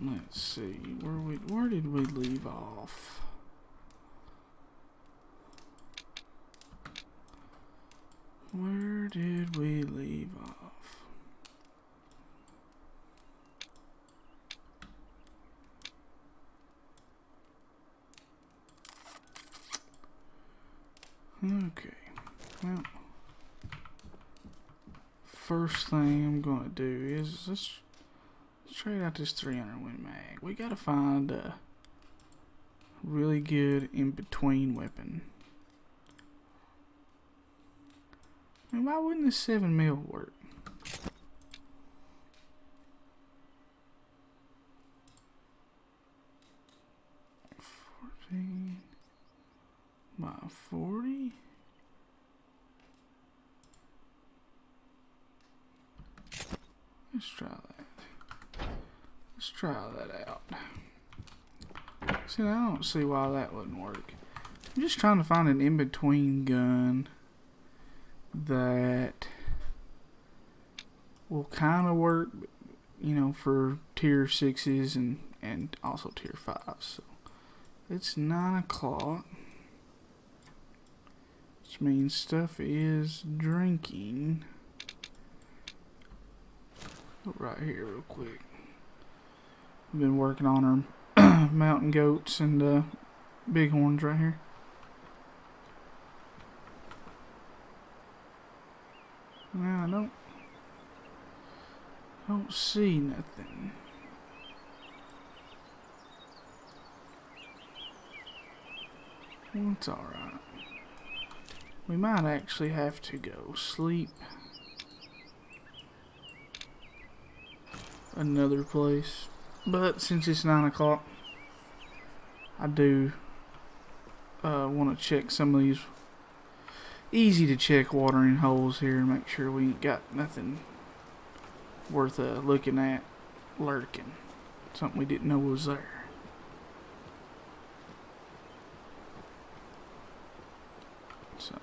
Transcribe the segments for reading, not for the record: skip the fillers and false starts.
Let's see, where did we leave off? Where did we leave off? Okay, well, first thing I'm gonna do is let's trade out this 300 Win Mag. We gotta find a really good in-between weapon. I mean, why wouldn't this 7mm work? By 40. Let's try that. Let's try that out. See, I don't see why that wouldn't work. I'm just trying to find an in-between gun that will kind of work, you know, for tier 6s and also tier 5s. So it's 9 o'clock, which means stuff is drinking. Go right here real quick. We've been working on our mountain goats and bighorns right here. Now I don't see nothing. Well, it's alright. We might actually have to go sleep another place, but since it's 9 o'clock, I do want to check some of these easy to check watering holes here and make sure we ain't got nothing worth looking at lurking, something we didn't know was there. So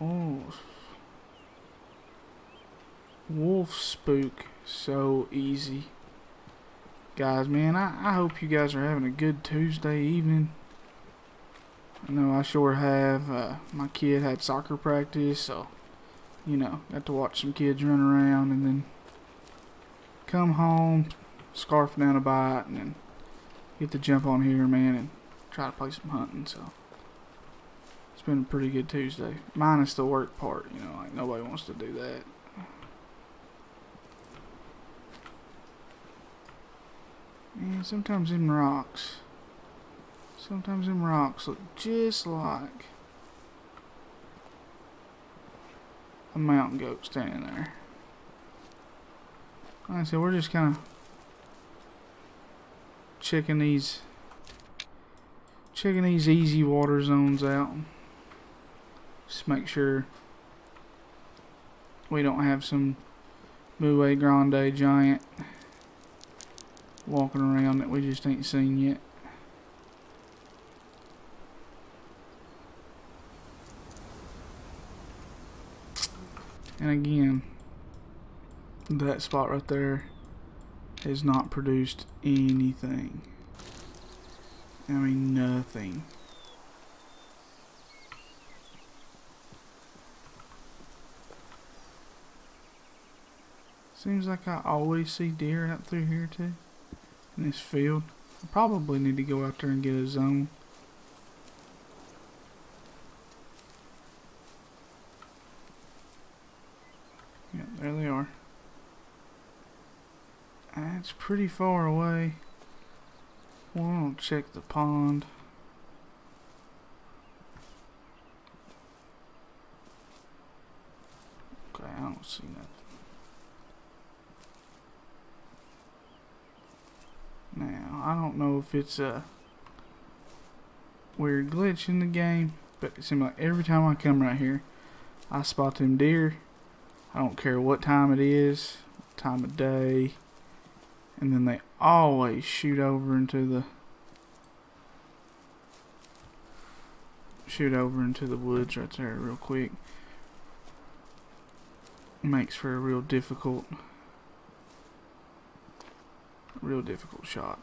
oh, wolf spook, so easy. Guys, man, I hope you guys are having a good Tuesday evening. I know I sure have. My kid had soccer practice, so, you know, got to watch some kids run around and then come home, scarf down a bite, and then get to jump on here, man, and try to play some hunting. So it's been a pretty good Tuesday, minus the work part. You know, like nobody wants to do that. And sometimes them rocks look just like a mountain goat standing there. Like I said, we're just kind of checking these easy water zones out. Just make sure we don't have some Moët Grande giant walking around that we just ain't seen yet. And again, that spot right there has not produced anything. I mean, nothing. Seems like I always see deer out through here too, in this field. I probably need to go out there and get a zone. Yeah, there they are. That's pretty far away. We'll check the pond. Okay, I don't see nothing. Now, I don't know if it's a weird glitch in the game, but it seems like every time I come right here, I spot them deer. I don't care what time it is, time of day, and then they always shoot over into the woods right there real quick. makes for a real difficult shot.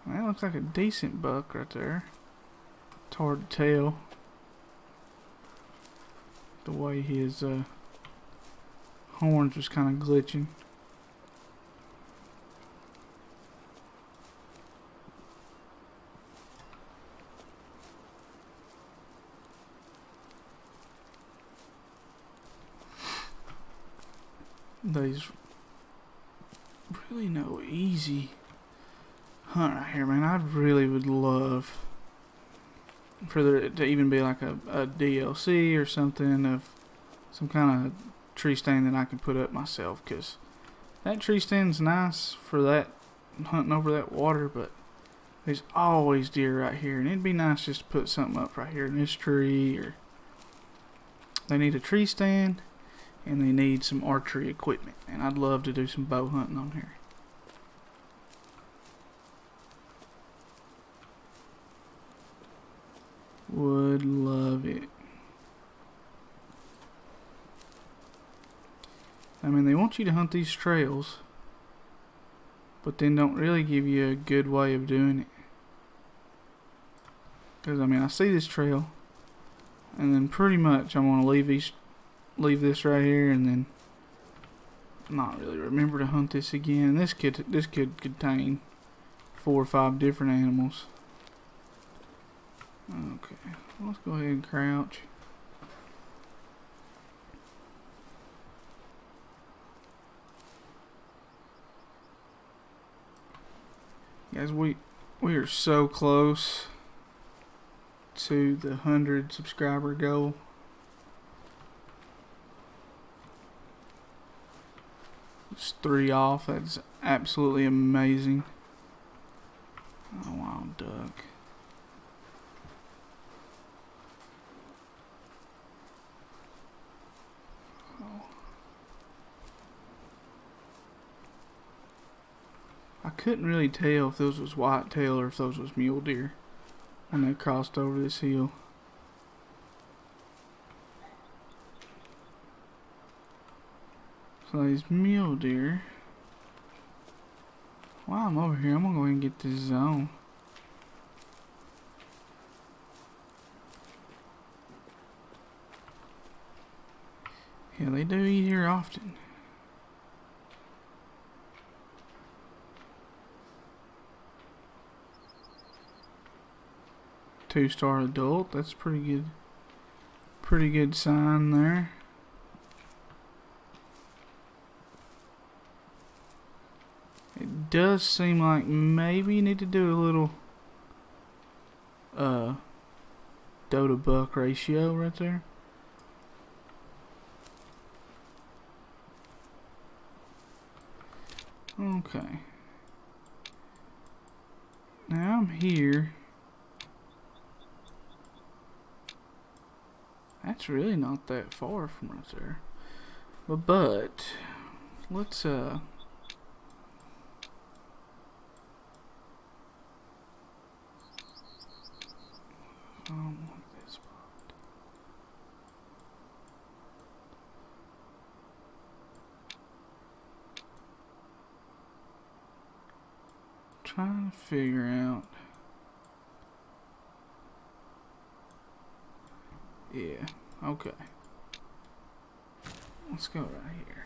That looks like a decent buck right there. It's hard to tell the way his horns was kind of glitching. There's really no easy hunt right here, man. I really would love for there to even be like a DLC or something of some kind of tree stand that I can put up myself, because that tree stand's nice for that hunting over that water, but there's always deer right here, and it'd be nice just to put something up right here in this tree. Or they need a tree stand and they need some archery equipment, and I'd love to do some bow hunting on here. Would love it. I mean, they want you to hunt these trails, but then don't really give you a good way of doing it. Because, I mean, I see this trail, and then pretty much I'm going to leave this right here, and then not really remember to hunt this again. This could contain 4 or 5 different animals. Okay, let's go ahead and crouch. Guys, we are so close to the 100 subscriber goal. Just 3 off. That's absolutely amazing. Oh, wild duck. I couldn't really tell if those was whitetail or if those was mule deer when they crossed over this hill. So these mule deer. While I'm over here, I'm gonna go ahead and get this zone. Yeah, they do eat here often. Two-star adult, that's pretty good sign there. It does seem like maybe you need to do a little doe to buck ratio right there. Okay. Now I'm here. That's really not that far from right there. But let's I don't like this spot. Trying to figure out. Yeah, okay. Let's go right here.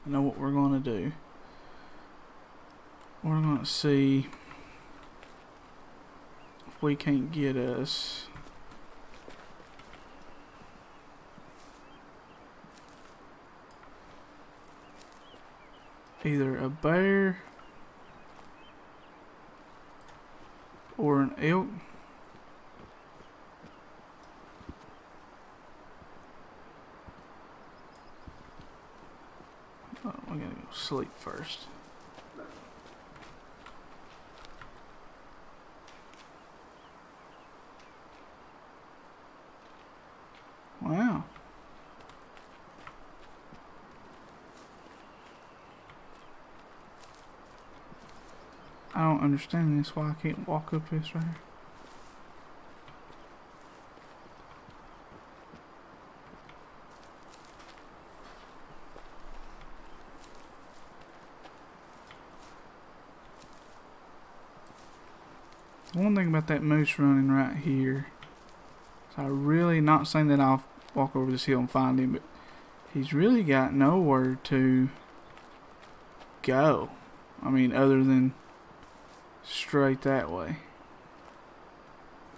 I know what we're gonna do. We're gonna see if we can't get us either a bear or an elk. Oh, we gotta go sleep first. Wow. I don't understand this, why I can't walk up this right here. One thing about that moose running right here, so I really, not saying that I'll walk over this hill and find him, but he's really got nowhere to go. I mean, other than straight that way.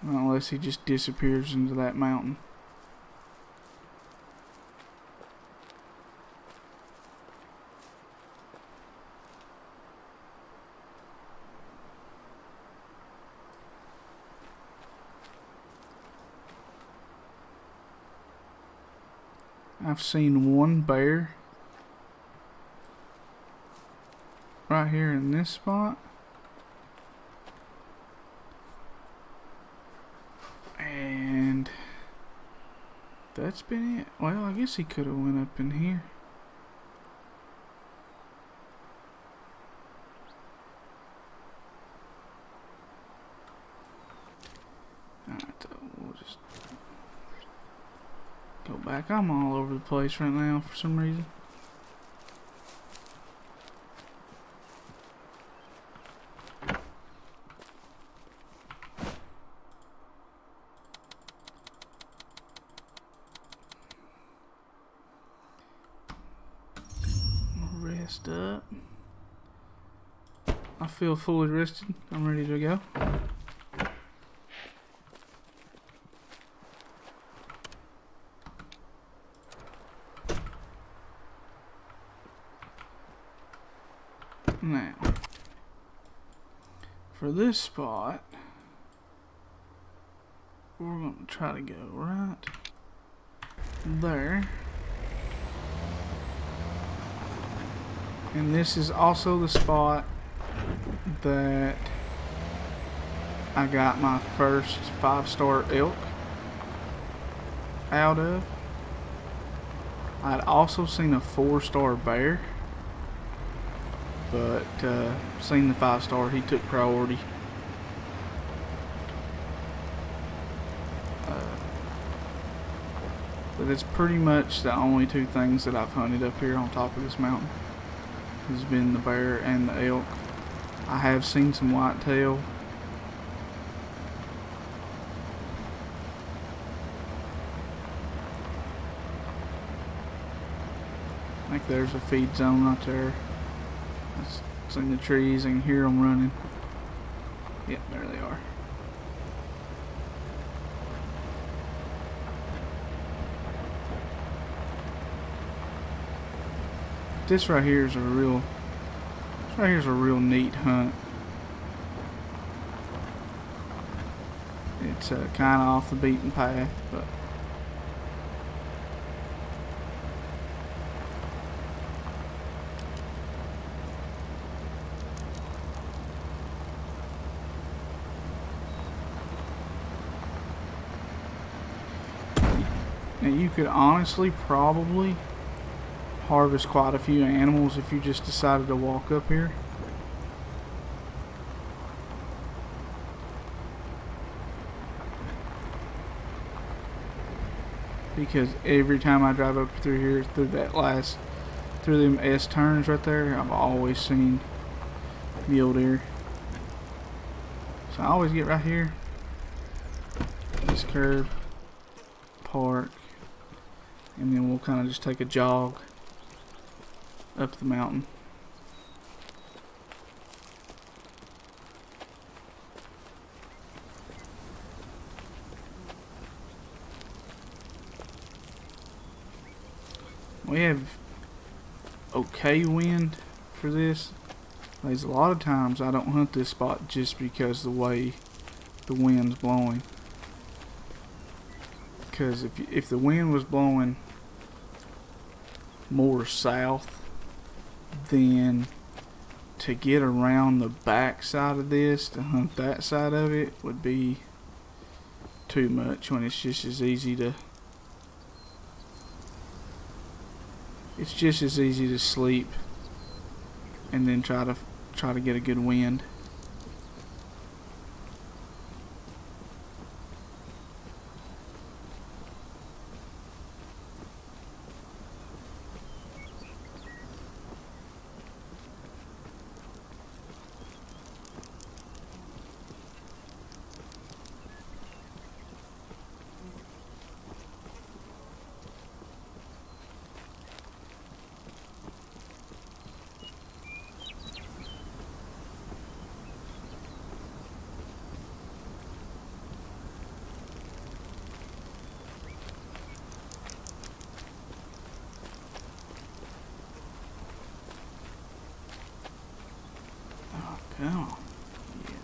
Unless he just disappears into that mountain. I've seen one bear right here in this spot, and that's been it. Well, I guess he could have went up in here. Alright, we'll just go back. I'm all over the place right now for some reason. Rest up. I feel fully rested. I'm ready to go. Now, for this spot, we're going to try to go right there. And this is also the spot that I got my first 5-star elk out of. I'd also seen a 4-star bear, but seen the 5-star, he took priority. But it's pretty much the only two things that I've hunted up here on top of this mountain. Has been the bear and the elk. I have seen some whitetail. I think there's a feed zone right there. I've seen the trees and hear them running. Yep, there they are. This right here is a real neat hunt. It's kind of off the beaten path, but now you could honestly probably harvest quite a few animals if you just decided to walk up here. Because every time I drive up through here, through them S turns right there, I've always seen mule deer. So I always get right here, this curve, park, and then we'll kind of just take a jog up the mountain. We have okay wind for this. There's a lot of times I don't hunt this spot just because the way the wind's blowing. Because if the wind was blowing more south, then to get around the back side of this to hunt that side of it would be too much, when it's just as easy to sleep and then try to get a good wind. Come on. Yeah.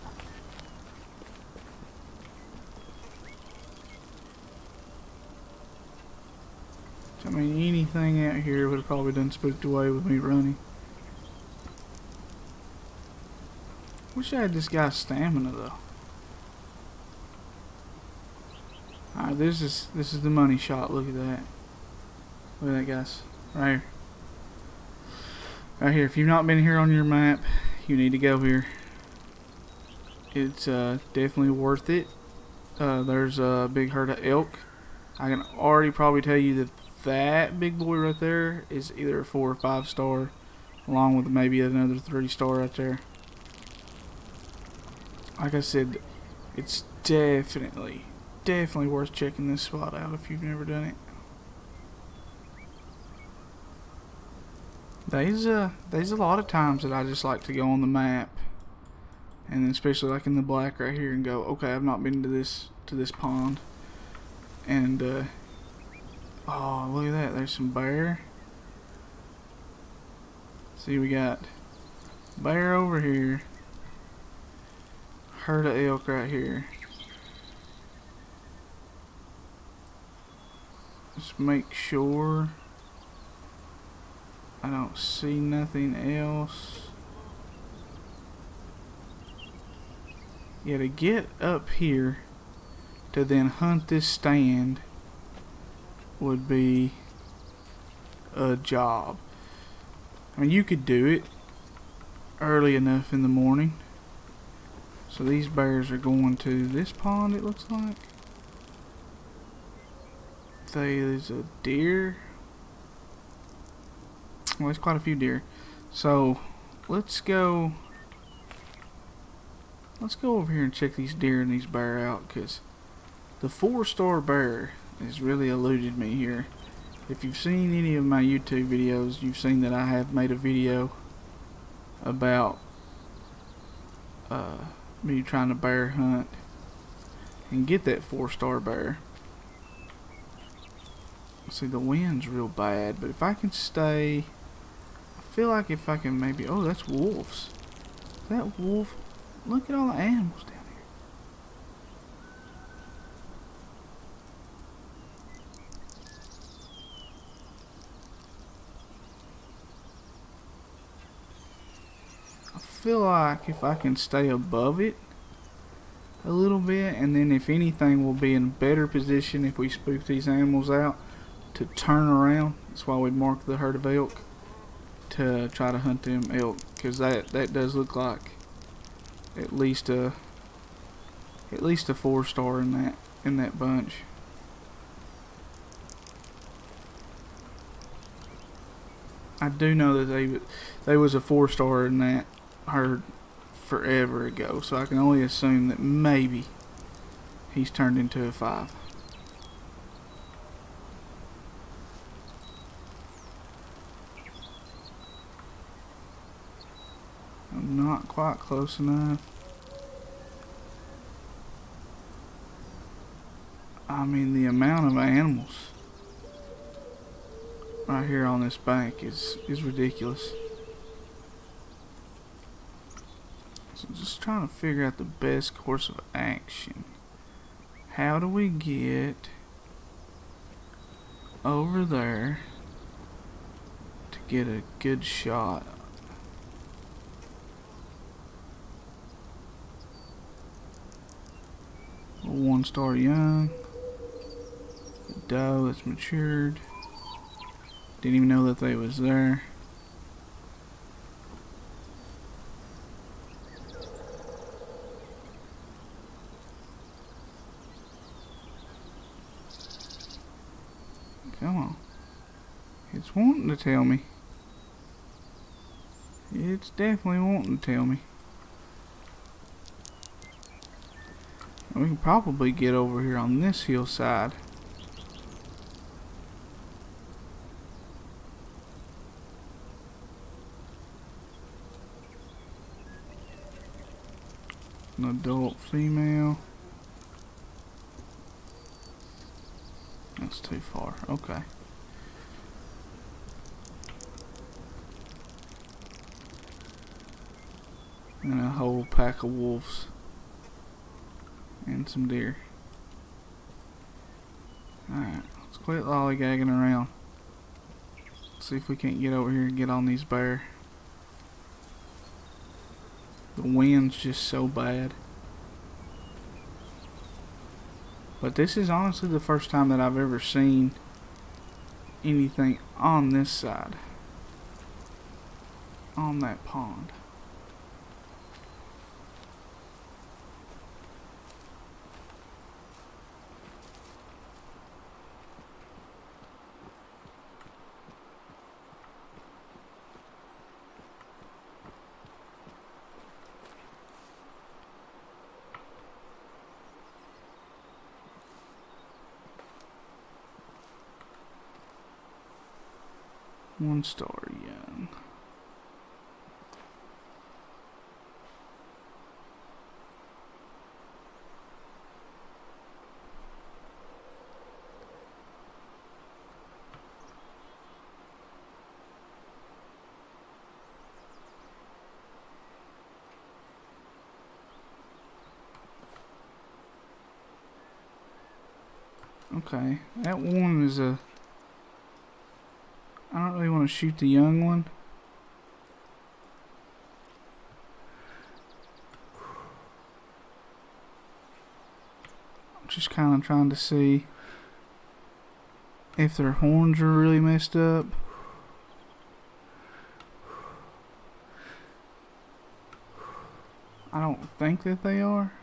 I mean, anything out here would have probably done spooked away with me running. Wish I had this guy's stamina though. Alright, this is the money shot. Look at that. Look at that, guys. Right here. Right here. If you've not been here on your map, you need to go here. It's definitely worth it. There's a big herd of elk. I can already probably tell you that that big boy right there is either a 4 or 5 star, along with maybe another 3 star right there. Like I said, it's definitely worth checking this spot out if you've never done it. There's a lot of times that I just like to go on the map, and especially like in the black right here, and go, okay, I've not been to this pond, and oh, look at that, there's some bear. See, we got bear over here, herd of elk right here. Just make sure I don't see nothing else. Yeah, to get up here to then hunt this stand would be a job. I mean, you could do it early enough in the morning. So these bears are going to this pond, it looks like. There's a deer. Well, there's quite a few deer. So let's go over here and check these deer and these bear out, because the 4-star bear has really eluded me here. If you've seen any of my YouTube videos, you've seen that I have made a video about me trying to bear hunt and get that 4-star bear. See, the wind's real bad, but if I can stay, I feel like if I can maybe, oh, that's wolves. That wolf, look at all the animals down here. I feel like if I can stay above it a little bit, and then if anything, we'll be in a better position if we spook these animals out to turn around. That's why we mark the herd of elk, to try to hunt them elk, because that does look like at least a 4-star in that bunch. I do know that they was a 4-star in that herd forever ago, so I can only assume that maybe he's turned into a 5. I'm not quite close enough. I mean, the amount of animals right here on this bank is ridiculous. So just trying to figure out the best course of action. How do we get over there to get a good shot? A 1-star young. A doe that's matured. Didn't even know that they was there. Come on. It's wanting to tell me. It's definitely wanting to tell me. We can probably get over here on this hillside. An adult female. That's too far. Okay. and a whole pack of wolves and some deer. Alright, let's quit lollygagging around. See if we can't get over here and get on these bear. The wind's just so bad. But this is honestly the first time that I've ever seen anything on this side. On that pond. One star young. Okay, that one is a... I don't really want to shoot the young one. I'm just kind of trying to see if their horns are really messed up. I don't think that they are.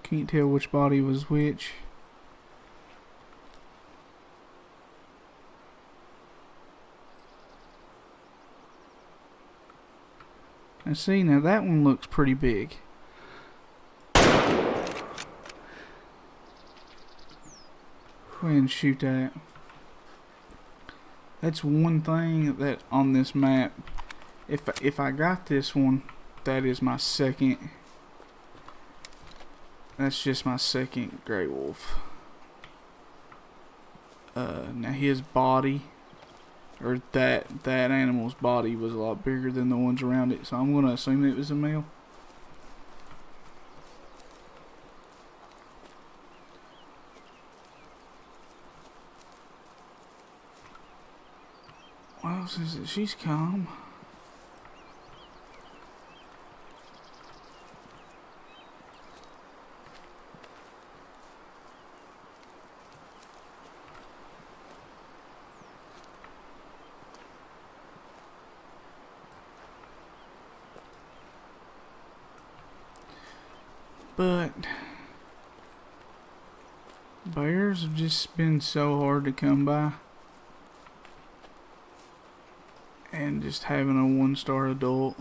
Can't tell which body was which. And see, now that one looks pretty big. Go ahead and shoot that. That's one thing that on this map, if I got this one, that is my second. That's just my second gray wolf. Now his body, or that animal's body, was a lot bigger than the ones around it, so I'm gonna assume it was a male. What else is it? She's calm. But bears have just been so hard to come by. And just having a 1-star adult,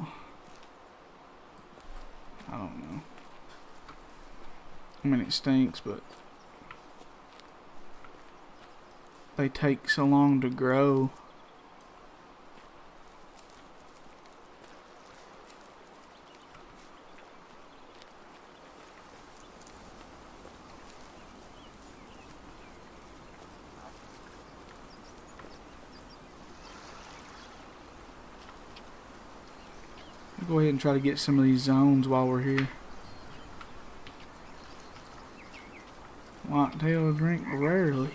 I don't know. I mean, it stinks, but they take so long to grow. Go ahead and try to get some of these zones while we're here. Whitetail drink rarely.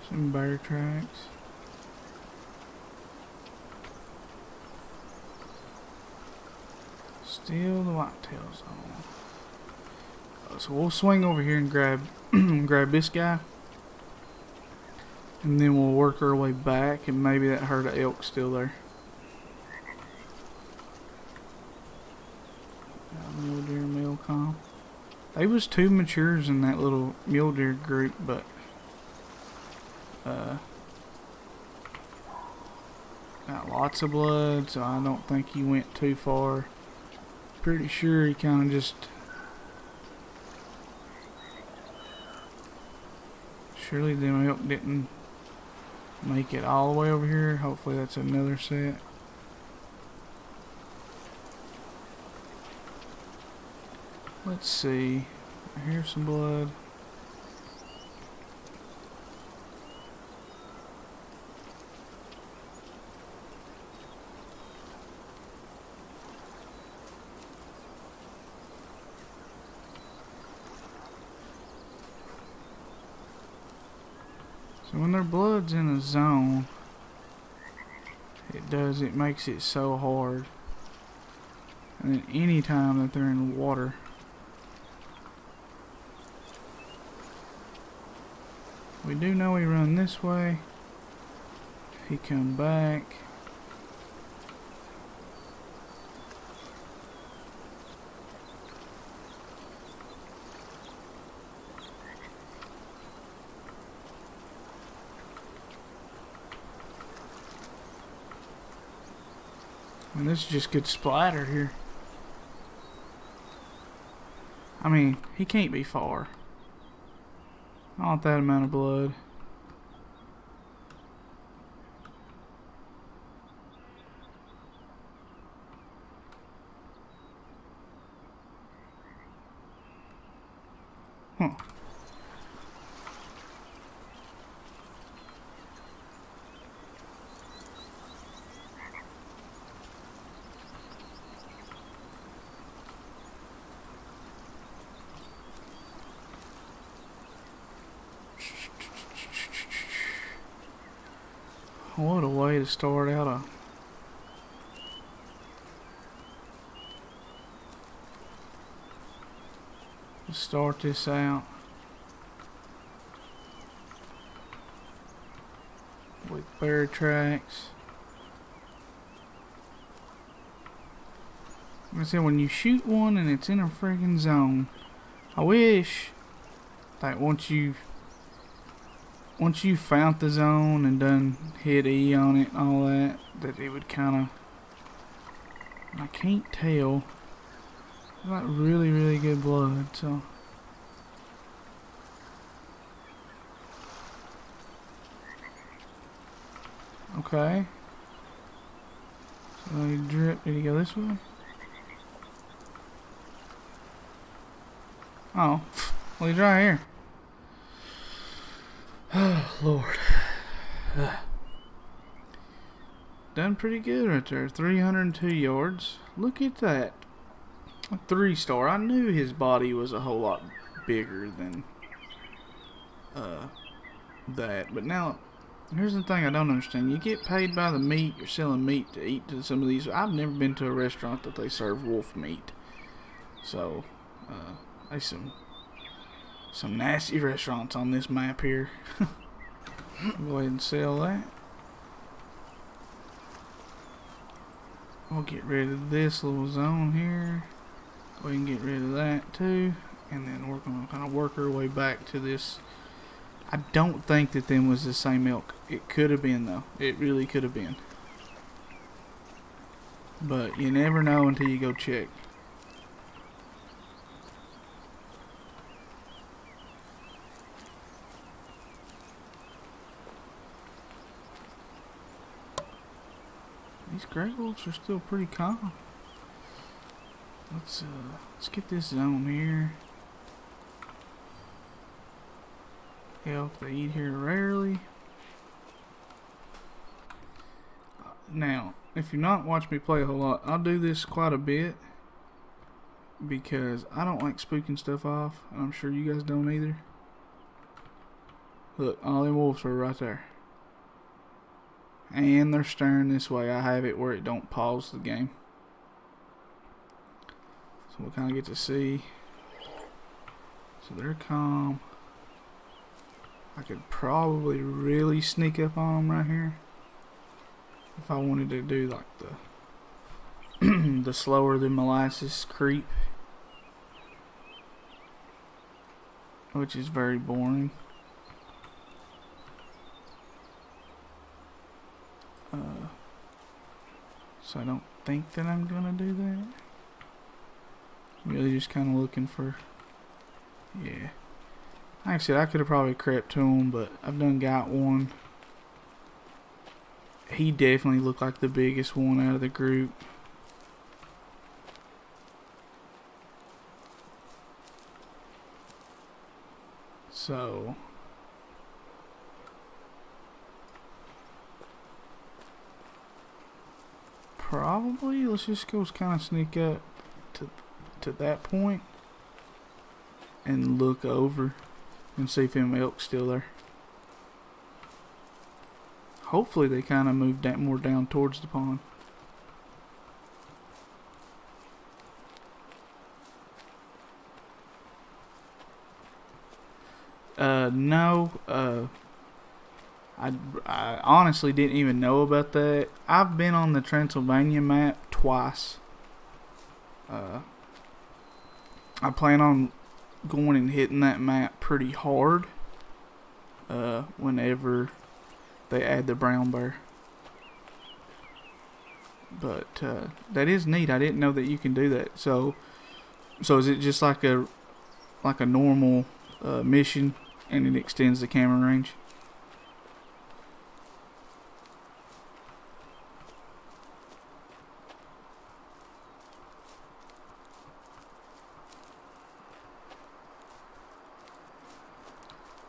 Some bear tracks. Still the whitetail zone. So we'll swing over here and grab grab this guy. And then we'll work our way back, and maybe that herd of elk's still there. Mule deer, male calm. They was 2 matures in that little mule deer group, but got lots of blood, so I don't think he went too far. Pretty sure he kind of just... Surely them elk didn't make it all the way over here. Hopefully that's another set. Let's see. Here's some blood. So when their blood's in a zone, it makes it so hard. And then any time that they're in the water, we do know he run this way. He come back. And this just gets splattered here. I mean, he can't be far. Not that amount of blood. Huh. What a way to start out start this out with bear tracks. Like I said, when you shoot one and it's in a friggin' zone, I wish that once you found the zone and done hit E on it and all that, that it would kinda, I can't tell. I got really, really good blood, so. Okay. So he drip, did he go this way? Oh, well he's right here. Oh, Lord. Done pretty good right there. 302 yards. Look at that. A 3-star. I knew his body was a whole lot bigger than that. But now, here's the thing I don't understand. You get paid by the meat. You're selling meat to eat to some of these. I've never been to a restaurant that they serve wolf meat. So, there's some nasty restaurants on this map here. Go ahead and sell that. We'll get rid of this little zone here. Go ahead and get rid of that too. And then we're going to kind of work our way back to this. I don't think that them was the same elk. It could have been though. It really could have been. But you never know until you go check. These gray wolves are still pretty calm. Let's get this zone here. Elk, they eat here rarely. Now, if you're not watching me play a whole lot, I'll do this quite a bit because I don't like spooking stuff off, and I'm sure you guys don't either. Look, all them wolves are right there. And they're staring this way. I have it where it don't pause the game. So we'll kind of get to see. So they're calm. I could probably really sneak up on them right here. If I wanted to do like the the slower than molasses creep. Which is very boring. So I don't think that I'm gonna do that. Really just kind of looking for, yeah. Like I said, I could have probably crept to him, but I've done got one. He definitely looked like the biggest one out of the group. So probably let's just go kind of sneak up to that point and look over and see if them elk's still there. Hopefully they kind of moved that more down towards the pond. No, I honestly didn't even know about that. I've been on the Transylvania map twice. I plan on going and hitting that map pretty hard whenever they add the brown bear. But that is neat. I didn't know that you can do that. So is it just like a normal mission, and it extends the camera range?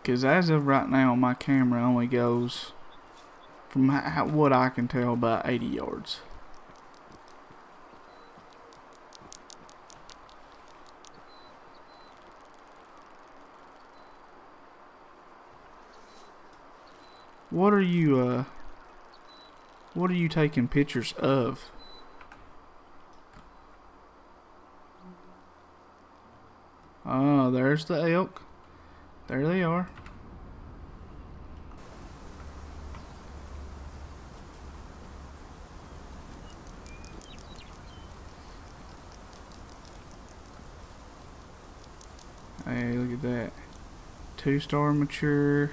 Because as of right now, my camera only goes, from what I can tell, about 80 yards. What are you taking pictures of? Oh, there's the elk. There they are. Hey, look at that. 2-star mature.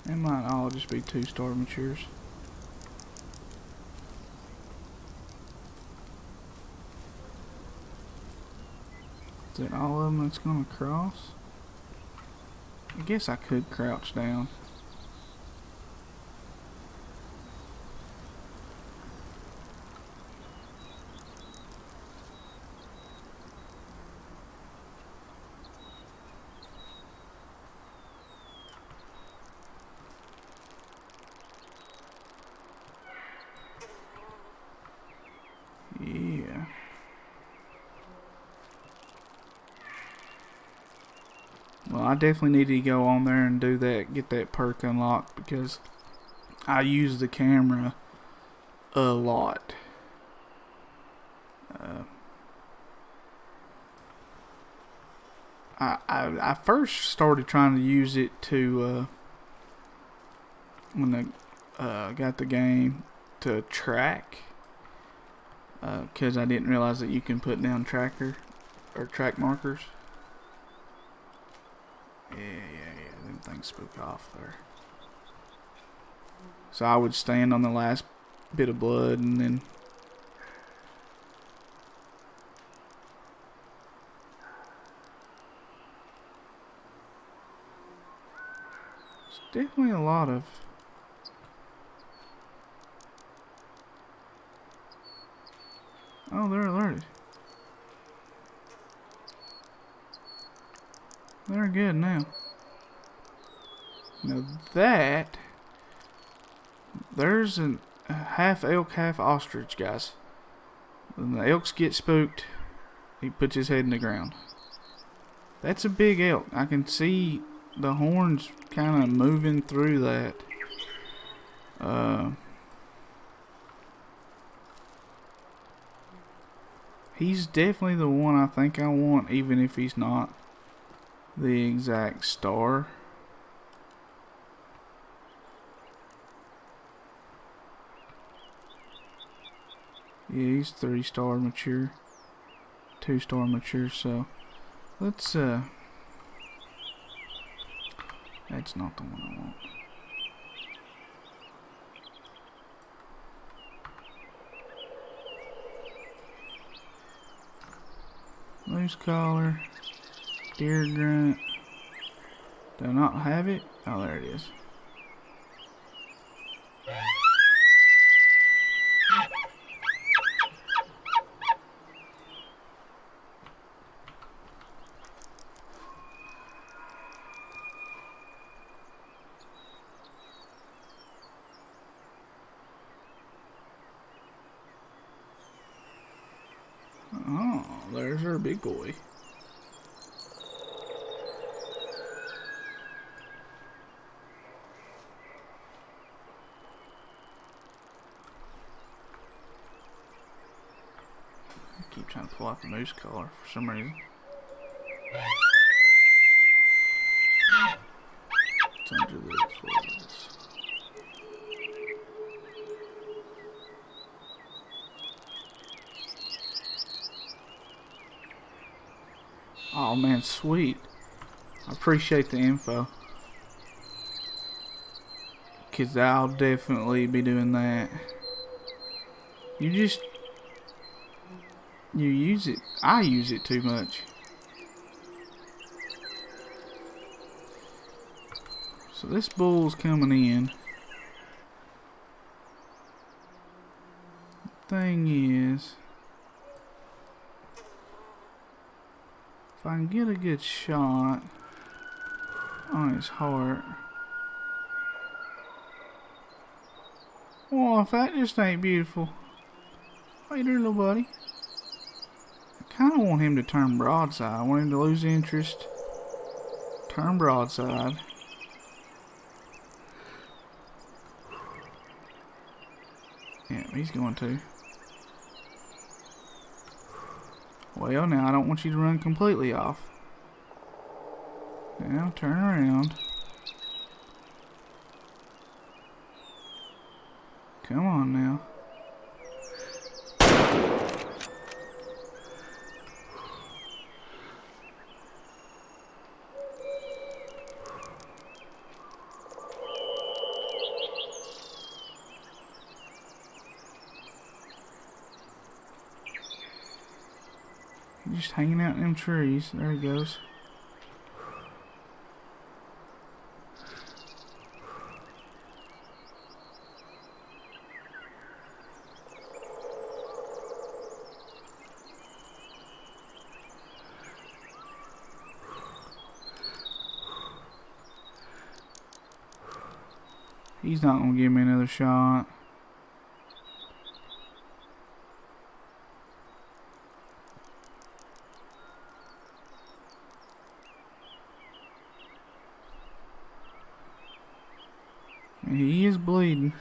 They might all just be 2-star matures. Is it all of them that's gonna cross? I guess I could crouch down. Yeah. Well, I definitely need to go on there and do that, get that perk unlocked, because I use the camera a lot. I first started trying to use it to when I got the game to track, because I didn't realize that you can put down track markers. Yeah, them things spook off there. So I would stand on the last bit of blood and then definitely a lot of they're alerted. They're good now. Now that there's a half elk, half ostrich, guys. When the elks get spooked, he puts his head in the ground. That's a big elk. I can see the horns kind of moving through that. He's definitely the one I think I want, even if he's not the exact star. Yeah, he's 3-star mature, 2-star mature, so let's that's not the one I want. Moose collar, deer grunt. Do I not have it? Oh, there it is. Oh, there's our big boy. I keep trying to pull out the moose collar for some reason. It's under this. What is this? Oh man, sweet. I appreciate the info. Cause I'll definitely be doing that. You use it. I use it too much. So this bull's coming in. Thing is, if I can get a good shot on his heart. Oh, if that just ain't beautiful. Hey there, little buddy. I kind of want him to turn broadside. I want him to lose interest. Turn broadside. Yeah, he's going to. Well, now I don't want you to run completely off. Now turn around. Come on now. He's just hanging out in them trees. There he goes. He's not gonna give me another shot. And he is bleeding.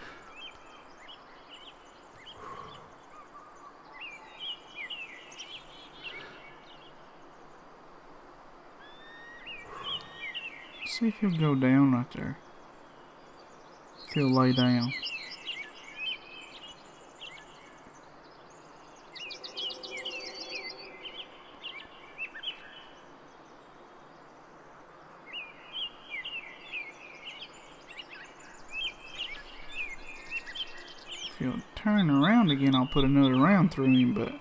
Let's see if he'll go down right there. If he'll lay down. If he'll turn around again, I'll put another round through him, but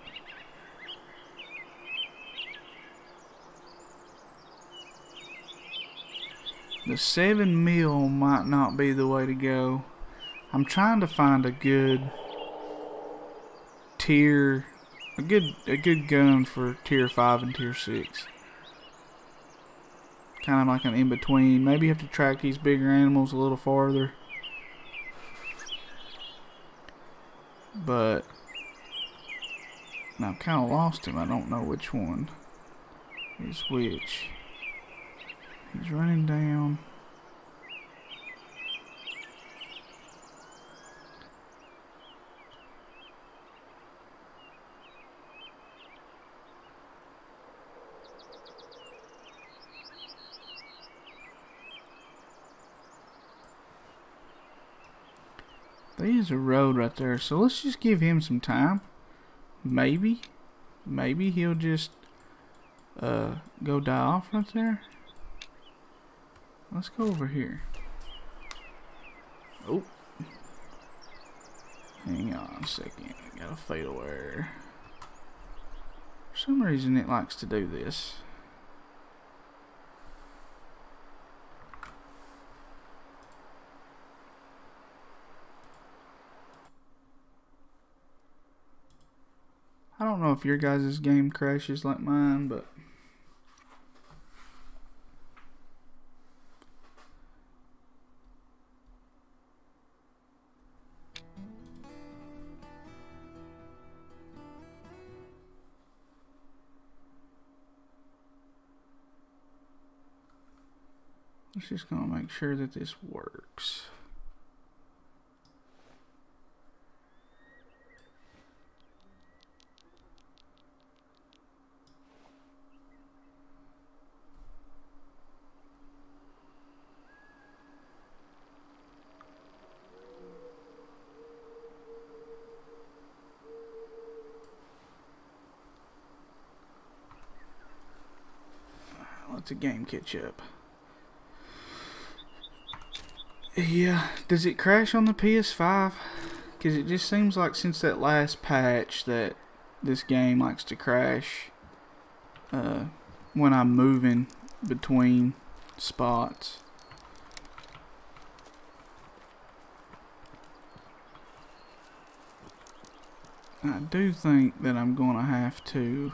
the 7 mil might not be the way to go. I'm trying to find a good tier, a good gun for tier 5 and tier 6. Kind of like an in between. Maybe you have to track these bigger animals a little farther. But I've kind of lost him. I don't know which one is which. He's running down. There's a road right there, so let's just give him some time. Maybe he'll just go die off right there. Let's go over here. Oh, hang on a second. I got a fatal error. For some reason, it likes to do this. I don't know if your guys' game crashes like mine, but Let's just gonna make sure that this works. Let the game catch up. Yeah, does it crash on the PS5? Because it just seems like since that last patch that this game likes to crash when I'm moving between spots. I do think that I'm going to have to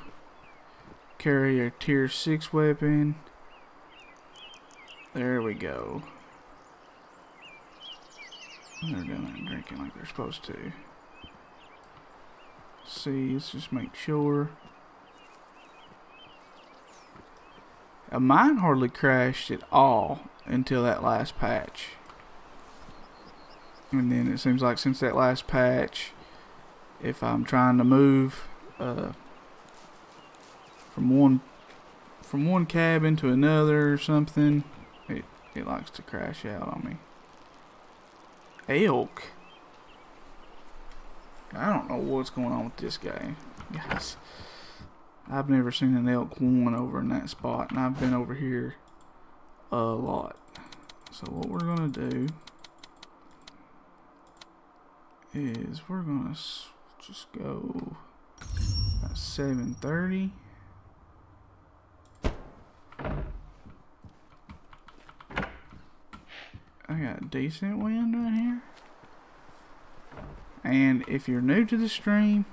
carry a tier 6 weapon. There we go. They're doing that drinking like they're supposed to. See, let's just make sure. Mine hardly crashed at all until that last patch. And then it seems like since that last patch, if I'm trying to move from one cabin to another or something, it likes to crash out on me. Elk? I don't know what's going on with this guy, guys. I've never seen an elk one over in that spot, and I've been over here a lot. So what we're gonna do is we're gonna just go at 7:30. I got a decent wind right here. And if you're new to the stream,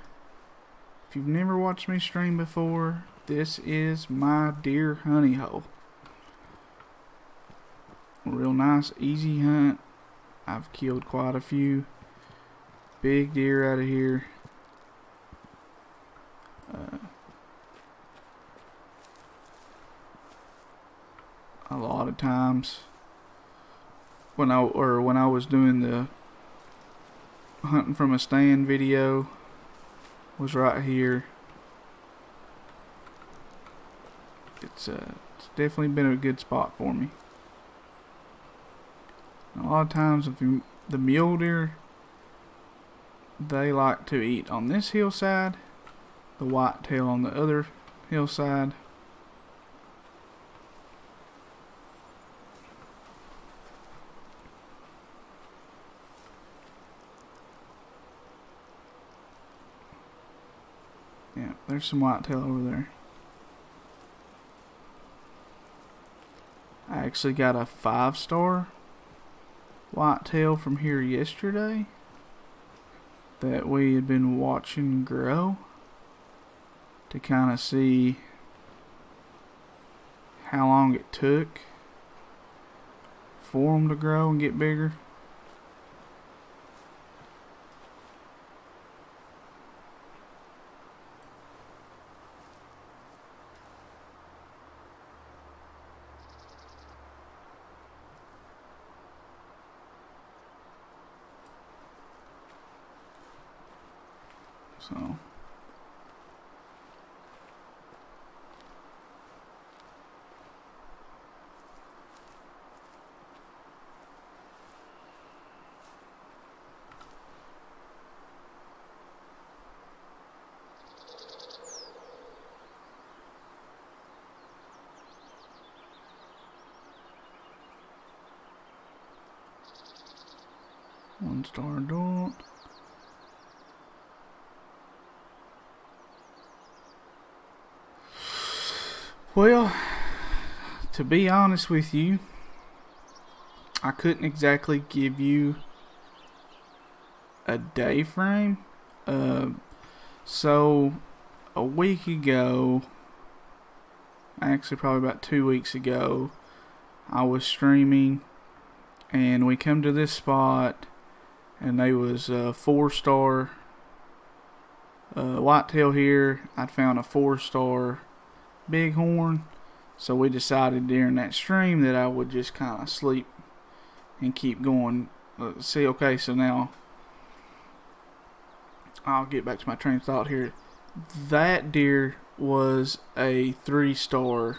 if you've never watched me stream before, this is my deer honey hole. A real nice, easy hunt. I've killed quite a few big deer out of here. A lot of times when I was doing the hunting from a stand video was right here. It's definitely been a good spot for me. A lot of times the mule deer, they like to eat on this hillside, the whitetail on the other hillside. Yeah, there's some whitetail over there. I actually got a 5-star whitetail from here yesterday that we had been watching grow to kind of see how long it took for them to grow and get bigger. So one-star adult. Well, to be honest with you, I couldn't exactly give you a day frame. So a week ago, actually probably about 2 weeks ago, I was streaming and we come to this spot and there was a 4-star whitetail here. I'd found a 4-star bighorn. So we decided during that stream that I would just kind of sleep and keep going. See, okay, so now I'll get back to my train of thought here. That deer was a 3-star.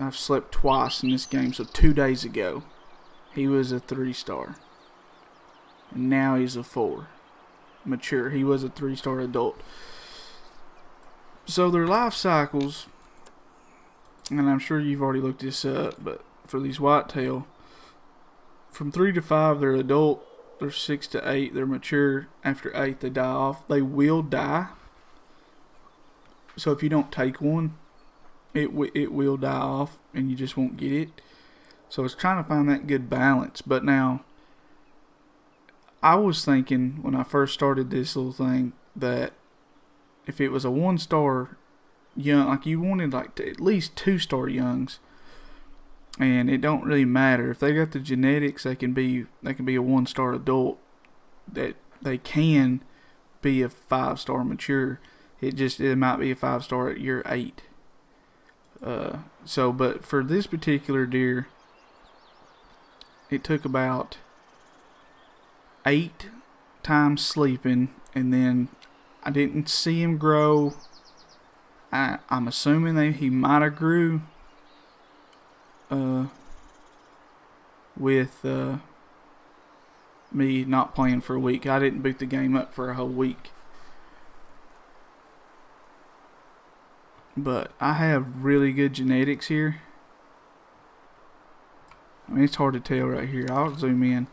I've slept twice in this game, so 2 days ago he was a 3-star. And now he's a 4. Mature. He was a 3-star adult. So their life cycles, and I'm sure you've already looked this up, but for these whitetail, from 3 to 5 they're adult, they're 6 to 8 they're mature, after 8 they die off. They will die, so if you don't take one, it will die off and you just won't get it. So it's trying to find that good balance. But now, I was thinking when I first started this little thing that if it was a 1-star young, like you wanted like at least 2-star youngs, and it don't really matter if they got the genetics, they can be a 1-star adult, that they can be a 5-star mature. It might be a 5-star at year 8. But for this particular deer, it took about 8 times sleeping, and then I didn't see him grow. I'm assuming he might have grew with me not playing for a week. I didn't boot the game up for a whole week. But I have really good genetics here. I mean, it's hard to tell right here. I'll zoom in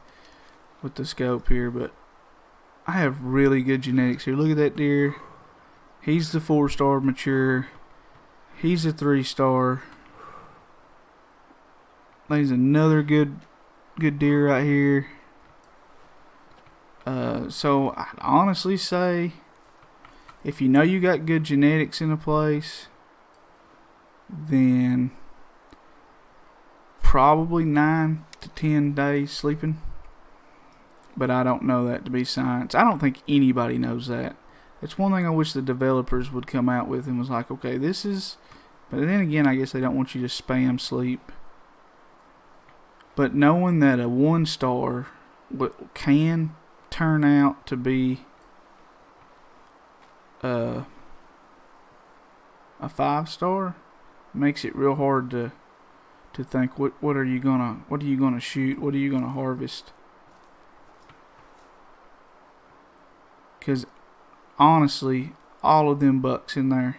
with the scope here, but I have really good genetics here. Look at that deer. He's the 4-star mature. He's a 3-star. There's another good deer right here. So I'd honestly say, if you know you got good genetics in a place, then probably 9 to 10 days sleeping. But I don't know that to be science. I don't think anybody knows that. It's one thing I wish the developers would come out with and was like, okay, this is... But then again, I guess they don't want you to spam sleep. But knowing that a 1-star can turn out to be a 5-star makes it real hard to think what are you gonna shoot, what are you gonna harvest. Because honestly, all of them bucks in there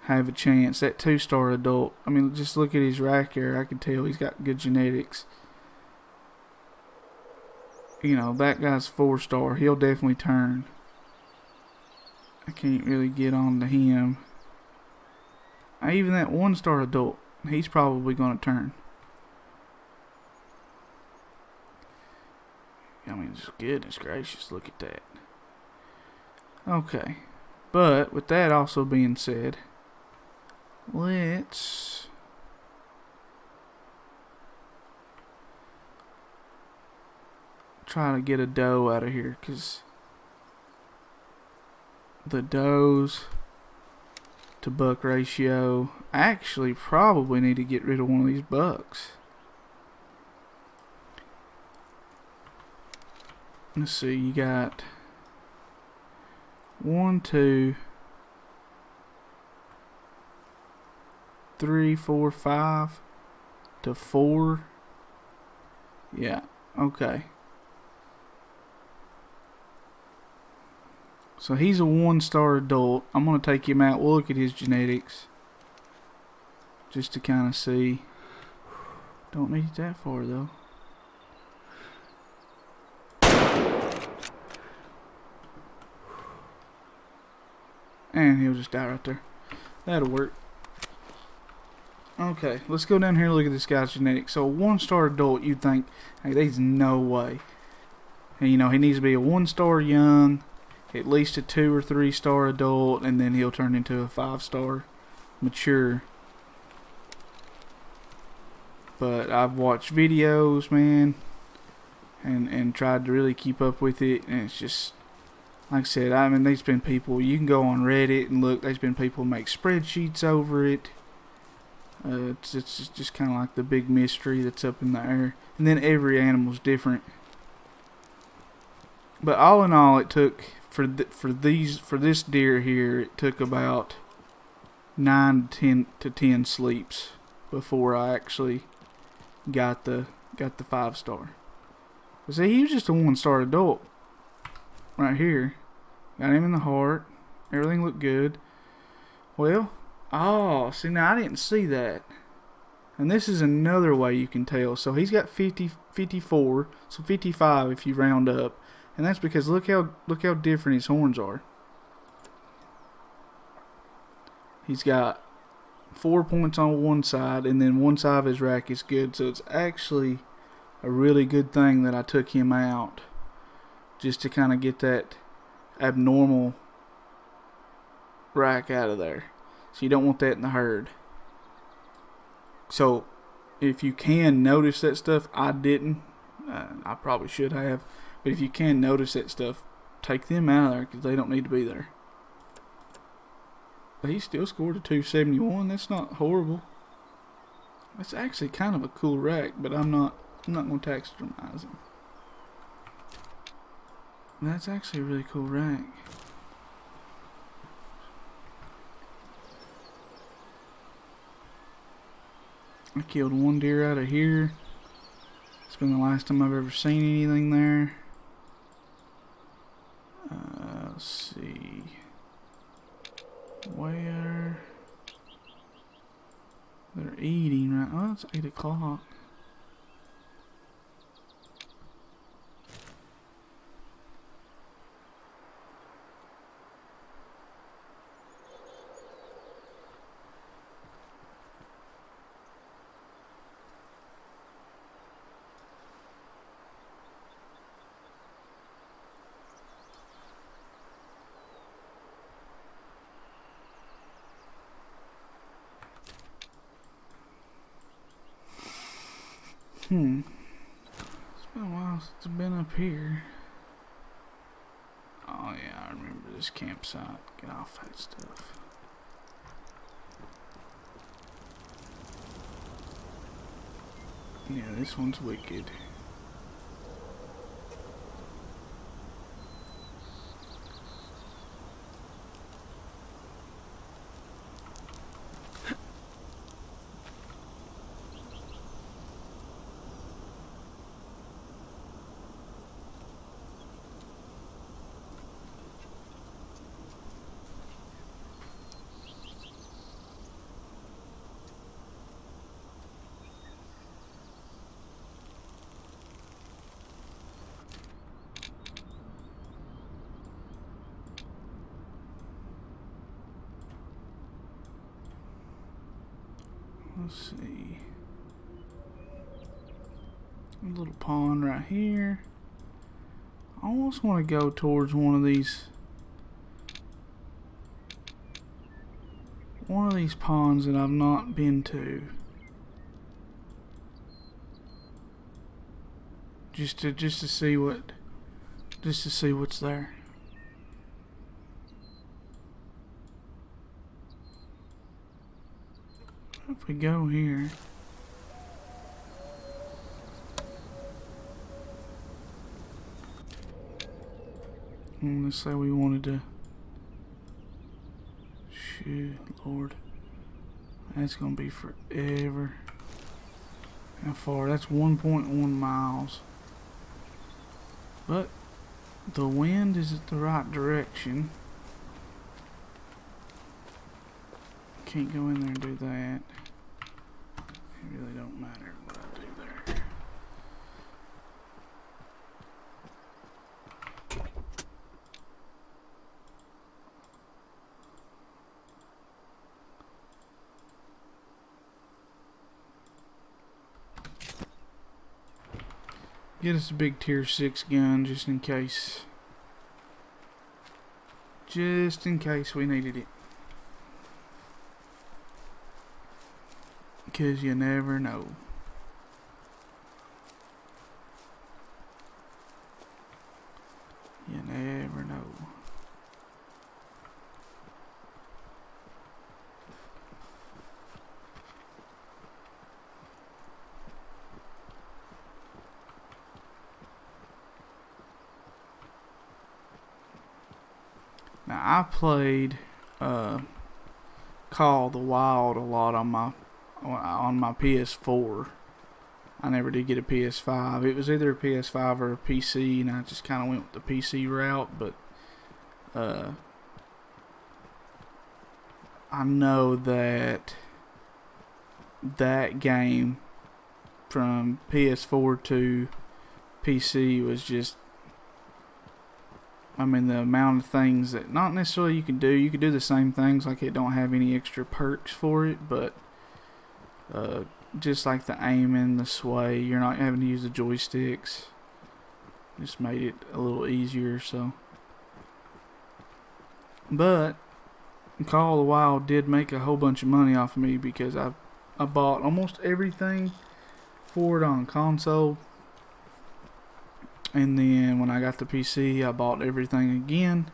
have a chance. That 2-star adult, I mean, just look at his rack here. I can tell he's got good genetics. You know, that guy's 4-star. He'll definitely turn. I can't really get on to him. Even that 1-star adult, he's probably going to turn. I mean, just goodness gracious, look at that. Okay, but with that also being said, let's try to get a doe out of here, because the does to buck ratio, I actually probably need to get rid of one of these bucks. Let's see, you got 1, 2, 3, 4, 5 to 4. Yeah, okay. So he's a 1-star adult. I'm going to take him out. We'll look at his genetics just to kind of see. Don't need it that far though. And he'll just die right there. That'll work. Okay, let's go down here and look at this guy's genetics. So a 1-star adult, you'd think, hey, there's no way. And, you know, he needs to be a 1-star young, at least a 2 or 3-star adult, and then he'll turn into a 5-star mature. But I've watched videos, man, and tried to really keep up with it, and it's just, like I said, I mean, there's been people, you can go on Reddit and look, there's been people who make spreadsheets over it. It's just kind of like the big mystery that's up in the air. And then every animal's different. But all in all, it took for this deer here, it took about 9 to 10 sleeps before I actually got the 5-star. But see, he was just a 1-star adult right here. Got him in the heart. Everything looked good. Well, oh, see, now I didn't see that. And this is another way you can tell. So he's got 50, 54, so 55 if you round up. And that's because look how different his horns are. He's got 4 points on one side, and then one side of his rack is good. So it's actually a really good thing that I took him out, just to kind of get that abnormal rack out of there. So you don't want that in the herd. So if you can notice that stuff, I didn't. I probably should have. But if you can notice that stuff, take them out of there because they don't need to be there. But he still scored a 271. That's not horrible. It's actually kind of a cool rack, but I'm not going to taxidermize him. That's actually a really cool rack. I killed one deer out of here. It's been the last time I've ever seen anything there. Let's see. Where? They're eating right. Oh, it's 8 o'clock. It's been a while since I've been up here. Oh yeah, I remember this campsite. Get off that stuff. Yeah, this one's wicked. Let's see. A little pond right here. I almost want to go towards one of these ponds that I've not been to. Just to see what's there. If we go here, let's say we wanted to. Shoot, Lord, that's gonna be forever. How far? That's 1.1 miles. But the wind is at the right direction. Can't go in there and do that. It really don't matter what I do there. Get us a big tier 6 gun just in case. Just in case we needed it. Because you never know. You never know. Now I played Call of the Wild a lot on my PS4. I never did get a PS5. It was either a PS5 or a PC, and I just kind of went with the PC route. But I know that game from PS4 to PC was just, I mean, the amount of things that not necessarily you could do the same things, like it don't have any extra perks for it, but just like the aiming, the sway, you're not having to use the joysticks. Just made it a little easier. So, but Call of the Wild did make a whole bunch of money off of me because I bought almost everything for it on console, and then when I got the PC, I bought everything again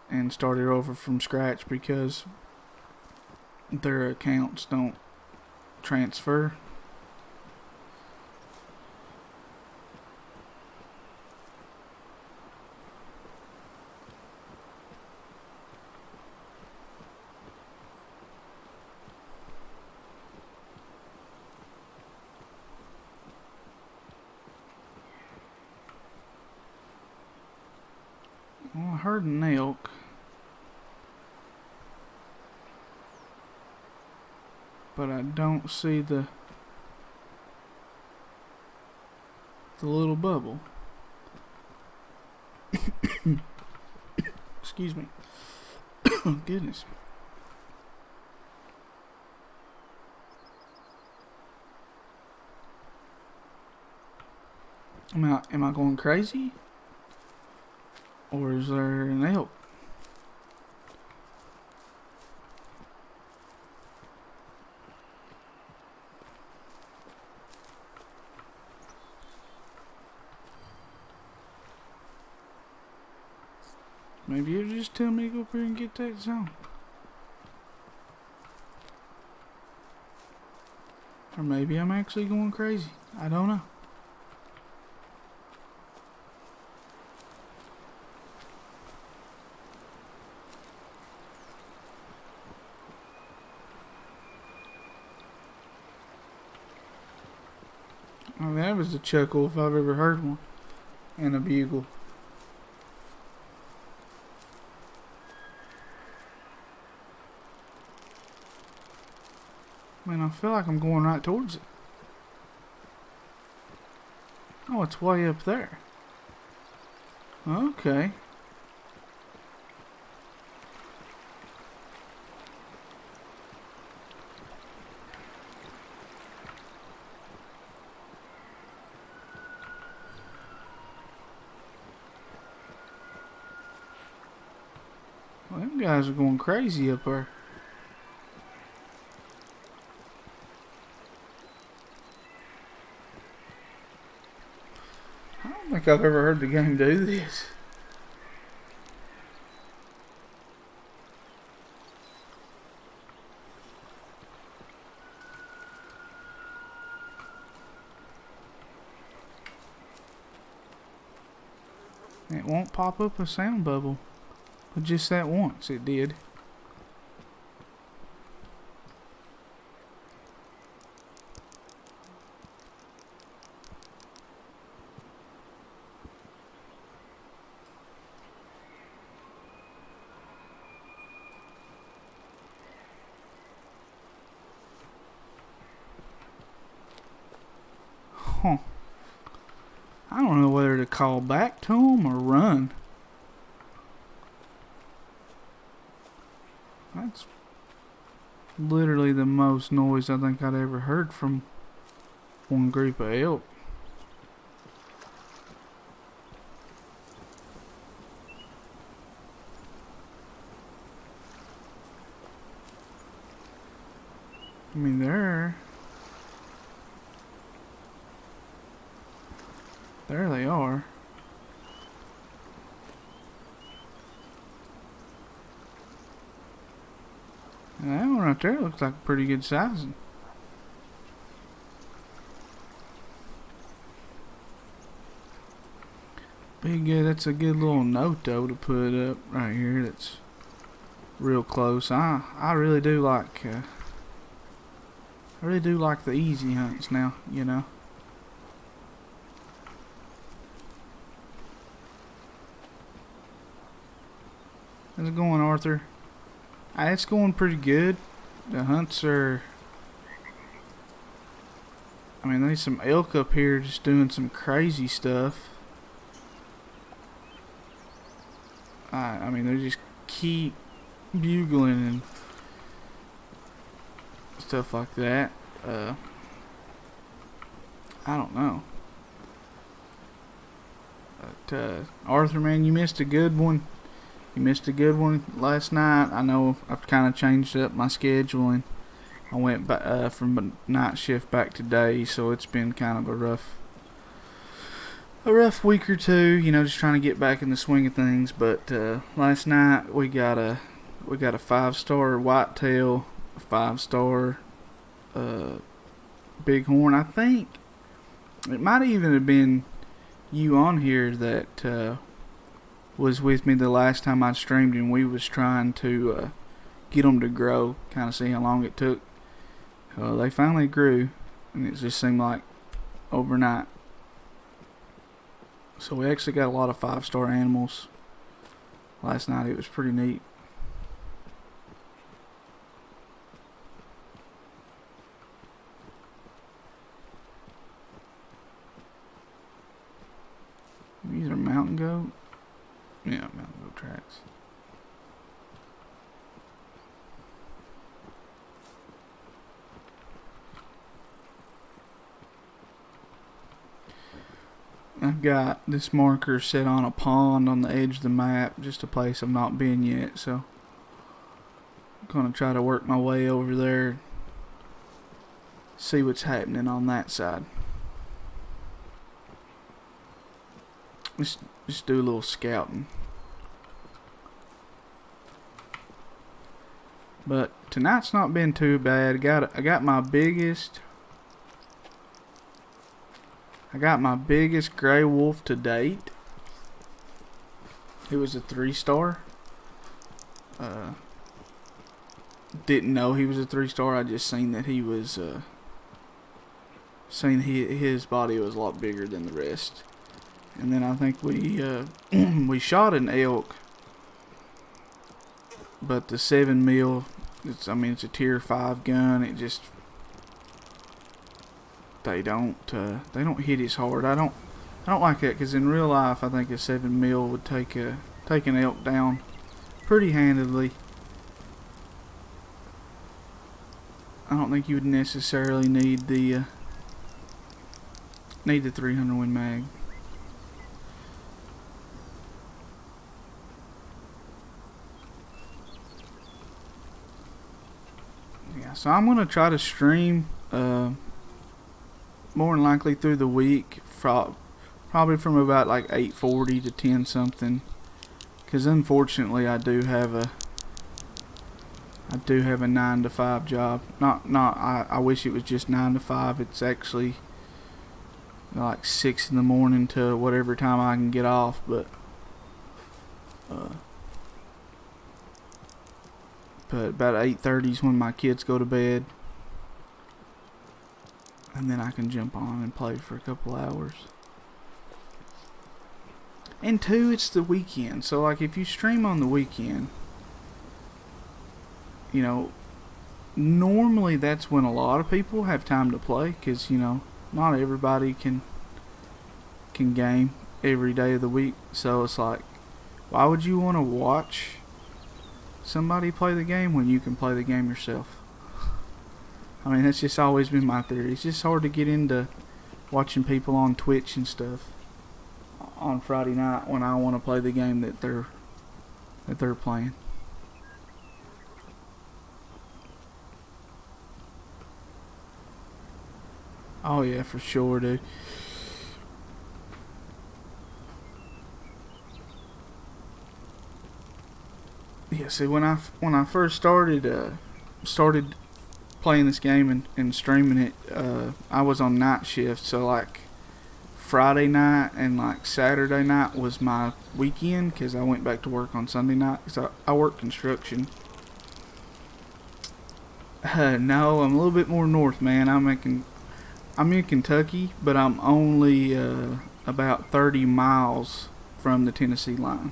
and started over from scratch because their accounts don't transfer. Well, I heard an elk. But I don't see the little bubble. Excuse me. Oh, goodness. Am I going crazy? Or is there an elk? Maybe you just tell me to go up here and get that zone. Or maybe I'm actually going crazy. I don't know. I mean, that was a chuckle if I've ever heard one. And a bugle. Man, I feel like I'm going right towards it. Oh, it's way up there. Okay. Well, them guys are going crazy up there. I don't think I've ever heard the game do this. It won't pop up a sound bubble. But just that once it did. Huh. I don't know whether to call back to them or run. That's literally the most noise I think I'd ever heard from one group of elk. I mean, there they are. And that one right there looks like a pretty good sizing. Be good. That's a good little note though to put up right here. That's real close. I really do like the easy hunts now. You know. How's it going, Arthur? It's going pretty good. The hunts are. I mean, there's some elk up here just doing some crazy stuff. I mean, they just keep bugling and stuff like that. I don't know. But, Arthur, man, you missed a good one. You missed a good one last night. I know I've kind of changed up my schedule and I went back, from night shift back to day, so it's been kind of a rough week or two, you know, just trying to get back in the swing of things. But last night we got a 5-star whitetail, a 5-star bighorn. I think it might even have been you on here that was with me the last time I streamed, and we was trying to get them to grow, kind of see how long it took. They finally grew, and it just seemed like overnight. So we actually got a lot of 5-star animals last night. It was pretty neat. These are mountain goat. Yeah, mountain goat tracks. I've got this marker set on a pond on the edge of the map, just a place I've not been yet, so I'm gonna try to work my way over there, see what's happening on that side. Just do a little scouting. But tonight's not been too bad. I got my biggest gray wolf to date. It was a 3-star. Didn't know he was a 3-star. I just seen that he was his body was a lot bigger than the rest. And then I think we we shot an elk, but the 7 mil. It's a tier 5 gun. It just they don't hit as hard. I don't like that, because in real life I think a 7 mil would take an elk down pretty handedly. I don't think you would necessarily need the 300 Win mag. Yeah, so I'm gonna try to stream more than likely through the week, probably from about like 8:40 to 10 something, because unfortunately I do have a 9 to 5 job. I wish it was just 9 to 5. It's actually like 6 in the morning to whatever time I can get off, but about 8:30 is when my kids go to bed, and then I can jump on and play for a couple hours. And 2, it's the weekend, so like if you stream on the weekend, you know, normally that's when a lot of people have time to play, because you know, not everybody can game every day of the week. So it's like, why would you want to watch somebody play the game when you can play the game yourself? I mean, that's just always been my theory. It's just hard to get into watching people on Twitch and stuff on Friday night when I want to play the game that they're playing. Oh yeah, for sure, dude. Yeah, see, when I first started playing this game and streaming it, I was on night shift, so like Friday night and like Saturday night was my weekend because I went back to work on Sunday night because I work construction. No, I'm a little bit more north, man. I'm in Kentucky, but I'm only about 30 miles from the Tennessee line.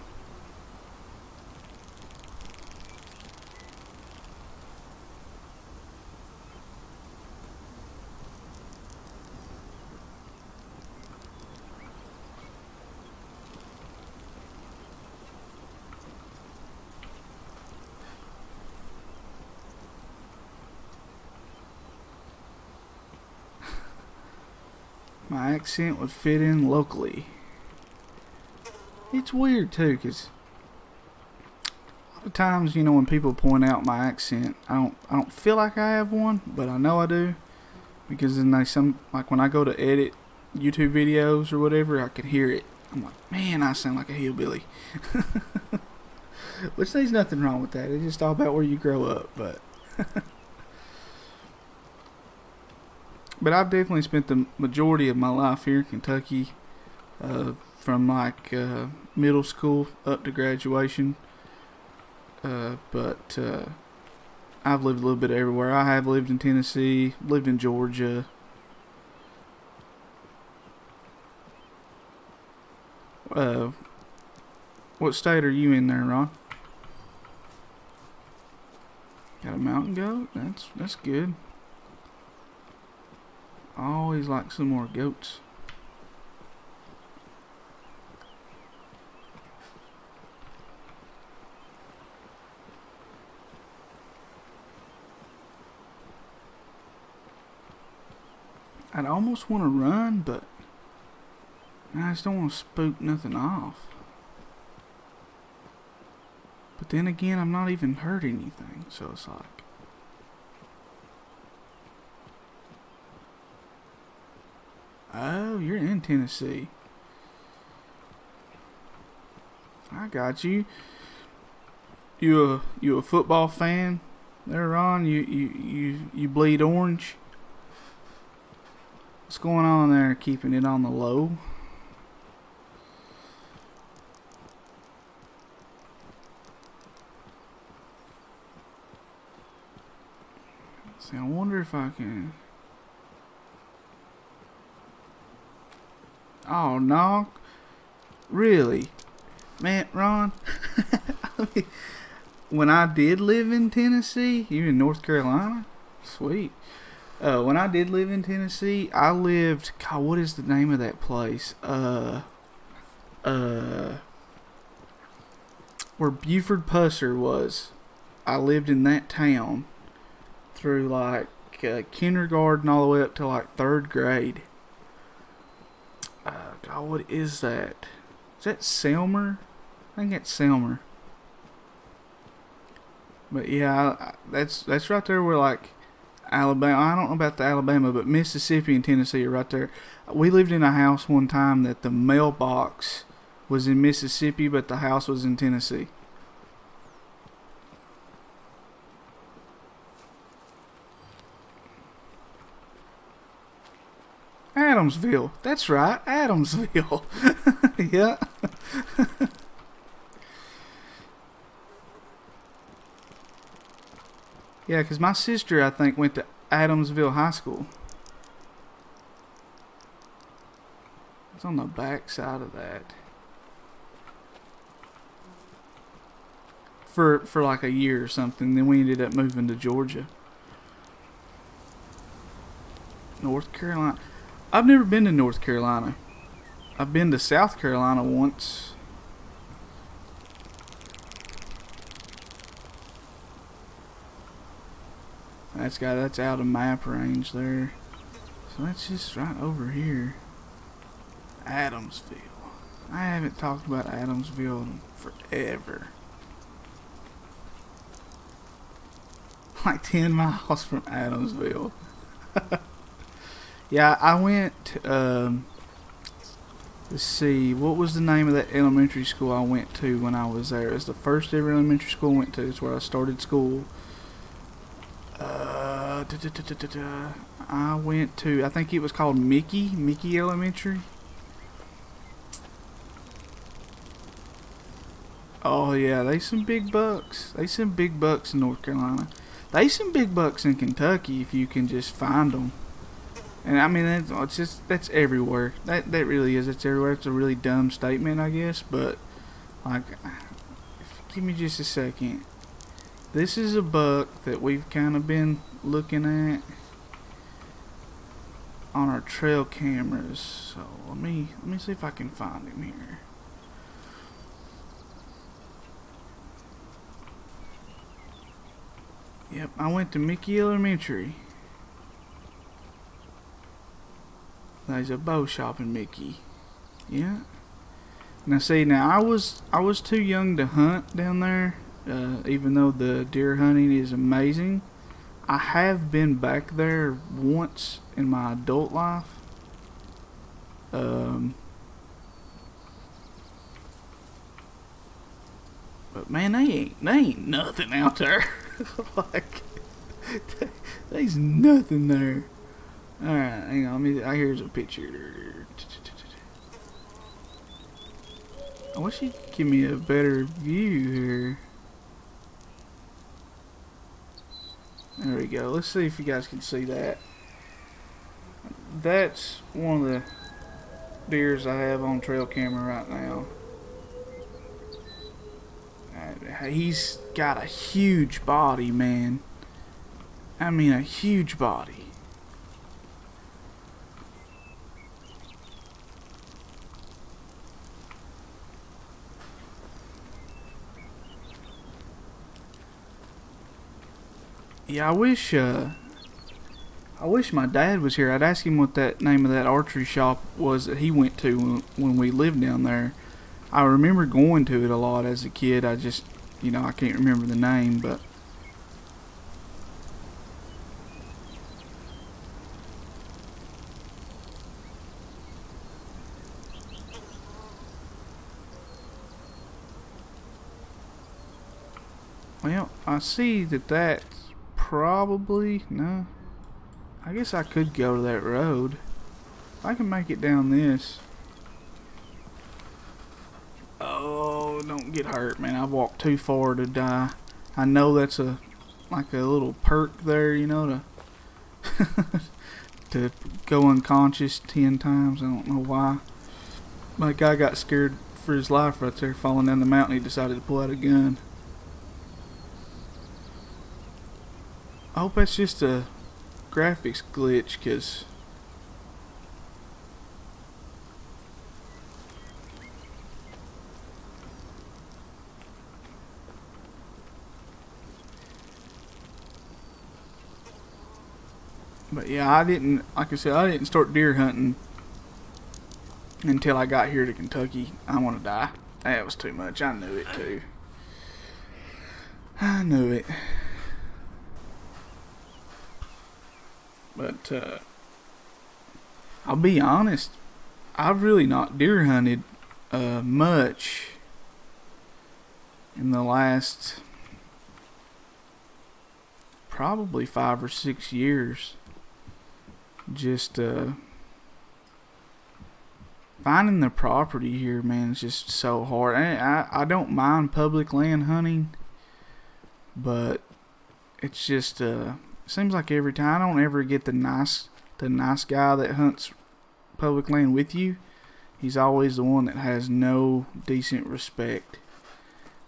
My accent would fit in locally. It's weird too, cause a lot of times, when people point out my accent, I don't feel like I have one, but I know I do, because then like when I go to edit YouTube videos or whatever, I can hear it. I'm like, man, I sound like a hillbilly. Which there's nothing wrong with that. It's just all about where you grow up, but. But I've definitely spent the majority of my life here in Kentucky, from like middle school up to graduation. But I've lived a little bit everywhere. I have lived in Tennessee, lived in Georgia. What state are you in there, Ron? Got a mountain goat? That's good. I always like some more goats. I'd almost want to run, but I just don't want to spook nothing off. But then again, I'm not even hurt anything, so it's like. Oh, you're in Tennessee. I got you. You a football fan there, Ron? You bleed orange? What's going on there, keeping it on the low? See, I wonder if I can. Oh, no. Really? Man, Ron, when I did live in Tennessee, you in North Carolina? Sweet. When I did live in Tennessee, I lived, God, what is the name of that place? Where Buford Pusser was. I lived in that town through like kindergarten all the way up to like 3rd grade. God, what is that? Is that Selmer? I think it's Selmer. But yeah, that's right there where like Alabama. I don't know about the Alabama, but Mississippi and Tennessee are right there. We lived in a house one time that the mailbox was in Mississippi, but the house was in Tennessee. Adamsville. That's right, Adamsville. Yeah. Yeah, because my sister, I think, went to Adamsville High School. It's on the back side of that. For like a year or something. Then we ended up moving to Georgia. North Carolina. I've never been to North Carolina. I've been to South Carolina once. That's out of map range there. So that's just right over here. Adamsville. I haven't talked about Adamsville in forever. Like 10 miles from Adamsville. Yeah, I went, let's see, what was the name of that elementary school I went to when I was there? It was the first ever elementary school I went to. It's where I started school. I went to, I think it was called Mickey Elementary. Oh yeah, they some big bucks. They some big bucks in North Carolina. They some big bucks in Kentucky if you can just find them. And I mean, that's everywhere. That really is. It's everywhere. It's a really dumb statement, I guess. But like, give me just a second. This is a buck that we've kind of been looking at on our trail cameras. So let me see if I can find him here. Yep, I went to Mickey Elementary. There's a bow shop in Mickey. Yeah. Now see, I was too young to hunt down there. Even though the deer hunting is amazing, I have been back there once in my adult life. But man, they ain't nothing out there. Like, there's nothing there. Alright, hang on, here's a picture. I wish you'd give me a better view here. There we go. Let's see if you guys can see that. That's one of the deers I have on trail camera right now. He's got a huge body, man. I mean, a huge body. Yeah, I wish my dad was here. I'd ask him what that name of that archery shop was that he went to when we lived down there. I remember going to it a lot as a kid. I just, I can't remember the name, but well, I see that's probably, no, I guess I could go to that road. If I can make it down this. Oh, don't get hurt, man. I've walked too far to die. I know that's like a little perk there, to to go unconscious 10 times. I don't know why. My guy got scared for his life right there, falling down the mountain. He decided to pull out a gun. I hope that's just a graphics glitch, cause but yeah, I didn't start deer hunting until I got here to Kentucky. I want to die. That was too much. I knew it too. I knew it. But I'll be honest, I've really not deer hunted much in the last probably 5 or 6 years. Just finding the property here, man, is just so hard. I don't mind public land hunting, but it's just seems like every time I don't ever get the nice guy that hunts public land with you. He's always the one that has no decent respect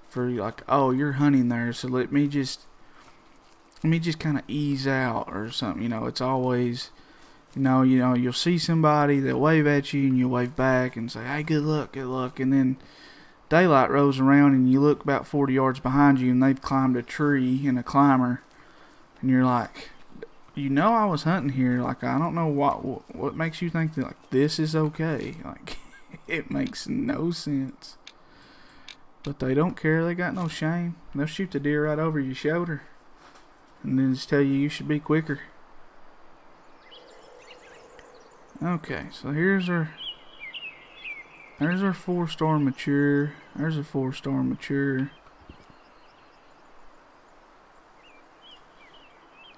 for, like, oh, you're hunting there, so let me just kind of ease out or something. It's always, you'll see somebody, they'll wave at you and you wave back and say, hey, good luck, and then daylight rolls around and you look about 40 yards behind you and they've climbed a tree in a climber. And you're like, I was hunting here. Like, I don't know what makes you think that, like, this is okay. Like, it makes no sense. But they don't care. They got no shame. They'll shoot the deer right over your shoulder and then just tell you should be quicker. Okay, so there's our 4-star mature. There's a 4-star mature.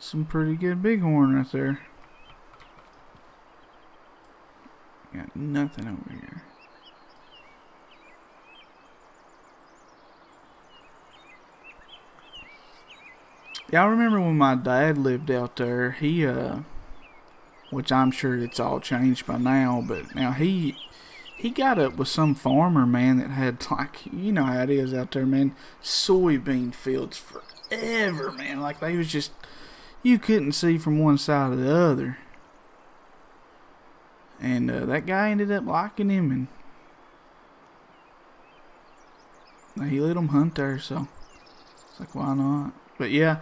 Some pretty good bighorn right there. Got nothing over here. Yeah, I remember when my dad lived out there. Which I'm sure it's all changed by now, but now he got up with some farmer, man, that had, like, you know how it is out there, man, soybean fields forever, man. Like, they was just, you couldn't see from one side to the other. And that guy ended up liking him, and he let him hunt there, so it's like, why not? But yeah,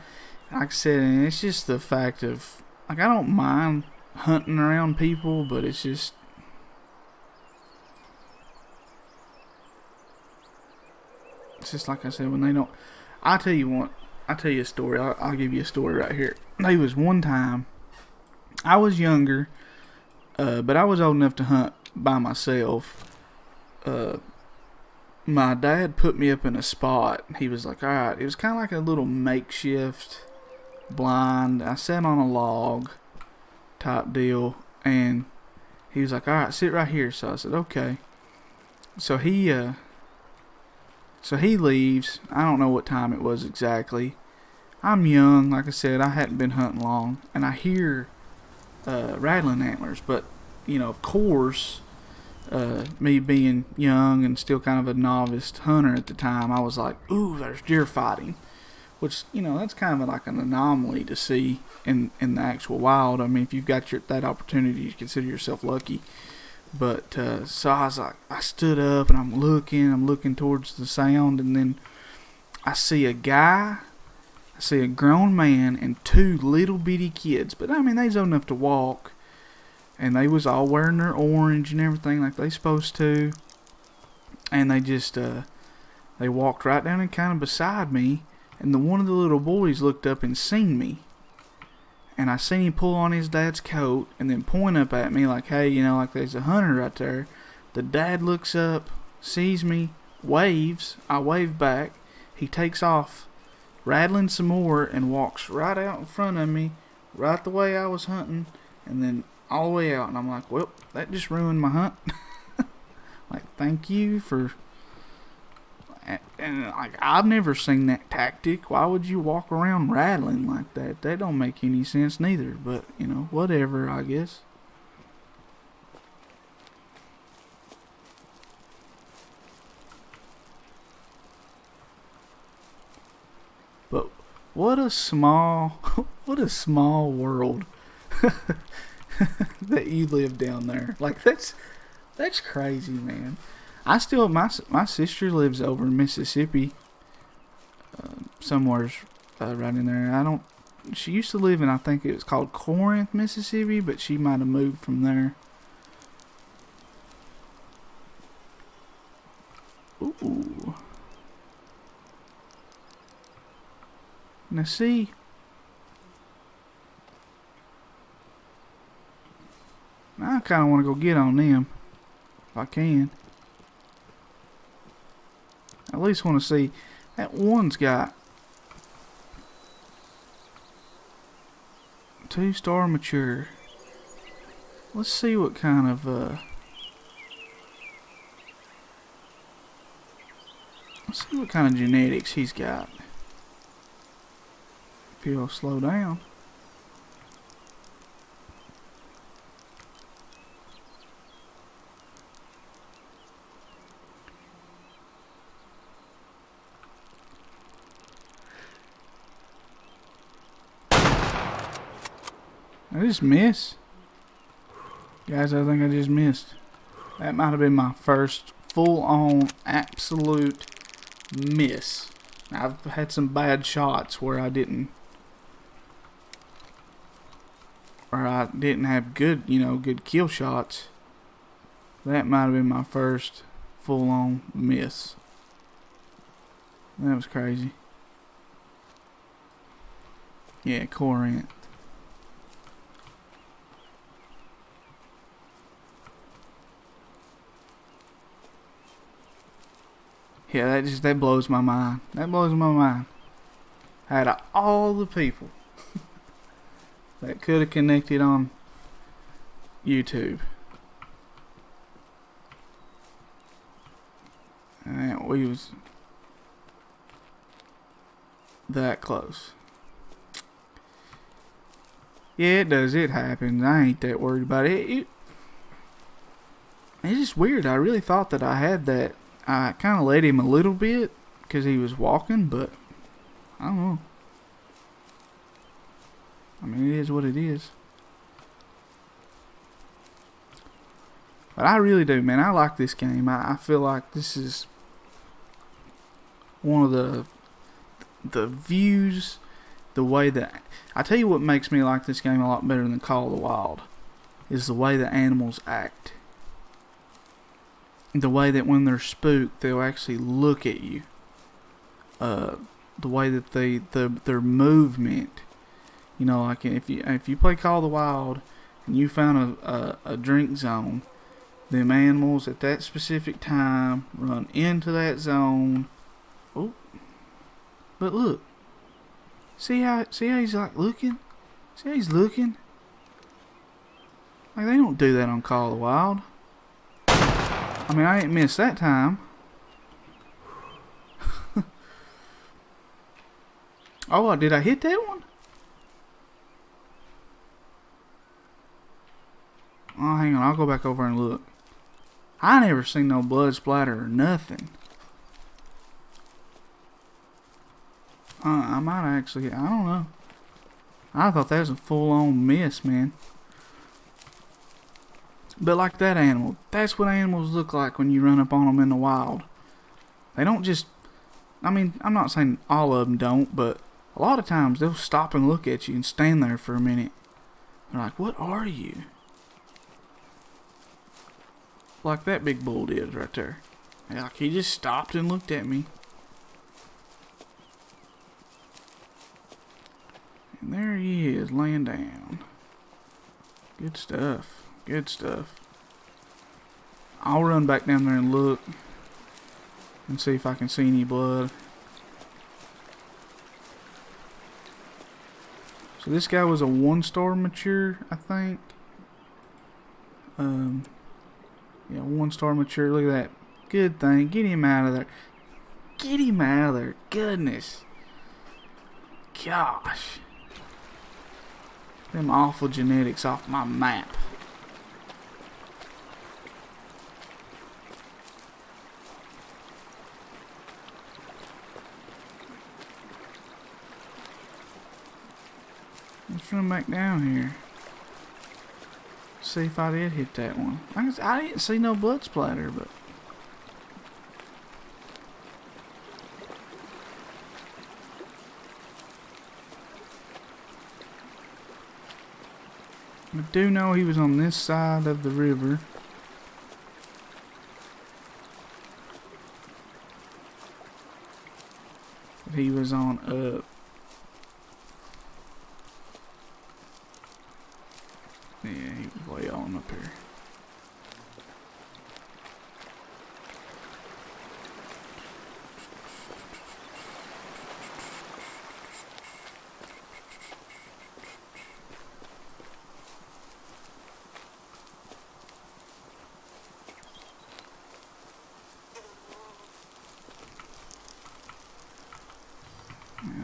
like I said, and it's just the fact of, like, I don't mind hunting around people, but it's just, like I said, when they don't. I'll tell you what. I'll tell you a story. I'll give you a story right here. There was one time, I was younger, but I was old enough to hunt by myself. My dad put me up in a spot. He was like, all right. It was kind of like a little makeshift blind. I sat on a log type deal, and he was like, all right, sit right here. So I said, okay. So he leaves. I don't know what time it was exactly. I'm young, like I said, I hadn't been hunting long, and I hear rattling antlers. But, you know, of course, me being young and still kind of a novice hunter at the time, I was like, ooh, there's deer fighting. Which, you know, that's kind of like an anomaly to see in the actual wild. I mean, if you've got that opportunity, you consider yourself lucky. But so I was like, I stood up and I'm looking towards the sound, and then I see a grown man and two little bitty kids. But I mean, they was old enough to walk, and they was all wearing their orange and everything like they supposed to. And they just they walked right down and kind of beside me, and one of the little boys looked up and seen me. And I seen him pull on his dad's coat and then point up at me like, hey, you know, like there's a hunter right there. The dad looks up, sees me, waves. I wave back. He takes off, rattling some more, and walks right out in front of me, right the way I was hunting, and then all the way out. And I'm like, well, that just ruined my hunt. Like, thank you for... And like, I've never seen that tactic. Why would you walk around rattling like that? That don't make any sense neither. But, you know, whatever, I guess. But what a small, what a small world that you live down there. Like, that's crazy, man. I still, my sister lives over in Mississippi, somewhere right in there. She used to live in, I think it was called Corinth, Mississippi, but she might have moved from there. Ooh. Now see, I kind of want to go get on them, if I can. I at least want to see. That one's got 2-star mature. Let's see what kind of genetics he's got. If he'll slow down. I just missed. Guys, I think I just missed. That might have been my first full-on absolute miss. I've had some bad shots where I didn't have good, good kill shots. That might have been my first full-on miss. That was crazy. Yeah, Corinth. Yeah, that blows my mind. That blows my mind. Out of all the people that could have connected on YouTube, and we was that close. Yeah, it does. It happens. I ain't that worried about it. It's just weird. I really thought that I had that. I kind of let him a little bit because he was walking, but I don't know. I mean, it is what it is. But I really do, man. I like this game. I feel like this is one of the views, the way that... I tell you what makes me like this game a lot better than Call of the Wild is the way the animals act. The way that when they're spooked, they'll actually look at you. The way that their movement. You know, like if you play Call of the Wild and you found a drink zone, them animals at that specific time run into that zone. Oh, but look, see how he's like looking. See how he's looking. Like they don't do that on Call of the Wild. I mean, I didn't miss that time. Oh, did I hit that one? Oh, hang on. I'll go back over and look. I never seen no blood splatter or nothing. I might actually... I don't know. I thought that was a full-on miss, man. But like that animal, that's what animals look like when you run up on them in the wild. They don't just... I mean, I'm not saying all of them don't, but a lot of times they'll stop and look at you and stand there for a minute. They're like, what are you? Like that big bull did right there. Like he just stopped and looked at me. And there he is, laying down. Good stuff. Good stuff. I'll run back down there and look and see if I can see any blood. So this guy was a 1-star mature, I think. Yeah, 1-star mature. Look at that. Good thing. Get him out of there. Get him out of there. Goodness. Gosh. Them awful genetics off my map. Let's run back down here. See if I did hit that one. I didn't see no blood splatter, but... I do know he was on this side of the river. But he was on up. Yeah, he was way on up here.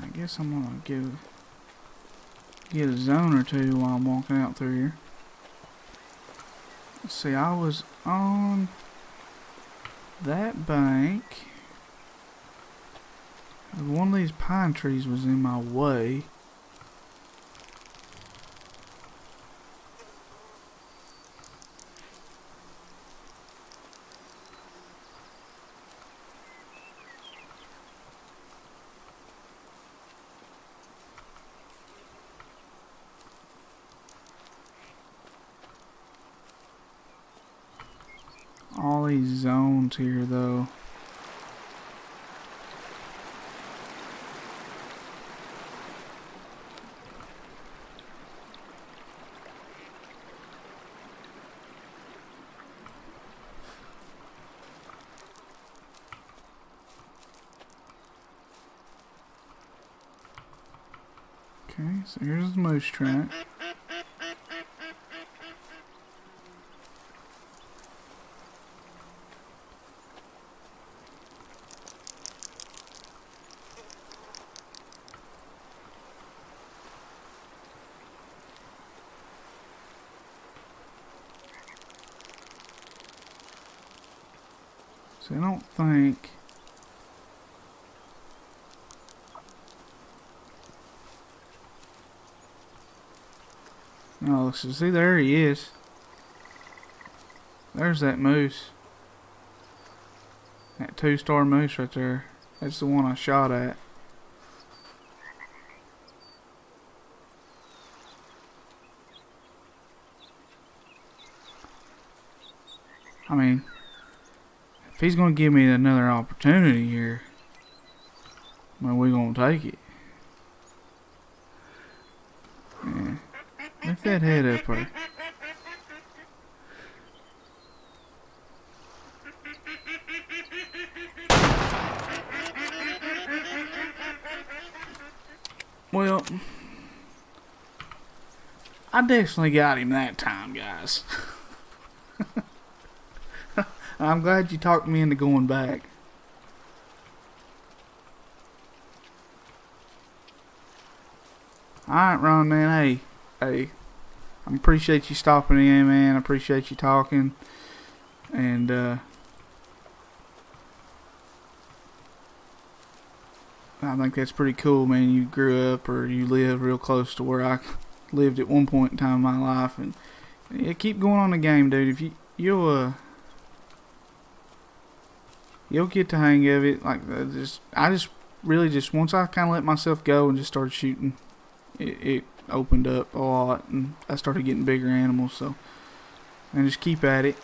I guess I'm gonna get a zone or two while I'm walking out through here. Let's see, I was on that bank. One of these pine trees was in my way. All these zones here, though. Okay, so here's the moose track. So I don't think. No, so see, there he is. There's that moose. That 2-star moose right there. That's the one I shot at. I mean, if he's gonna give me another opportunity here, well, we're gonna take it. Yeah. Lift that head up there. Well, I definitely got him that time, guys. I'm glad you talked me into going back. Alright, Ron, man. Hey, I appreciate you stopping in, man. I appreciate you talking. And, I think that's pretty cool, man. You grew up or you live real close to where I lived at one point in time in my life. And yeah, keep going on the game, dude. If you'll get the hang of it. Like, I just really just, once I kind of let myself go and just started shooting, it opened up a lot, and I started getting bigger animals. So, and just keep at it.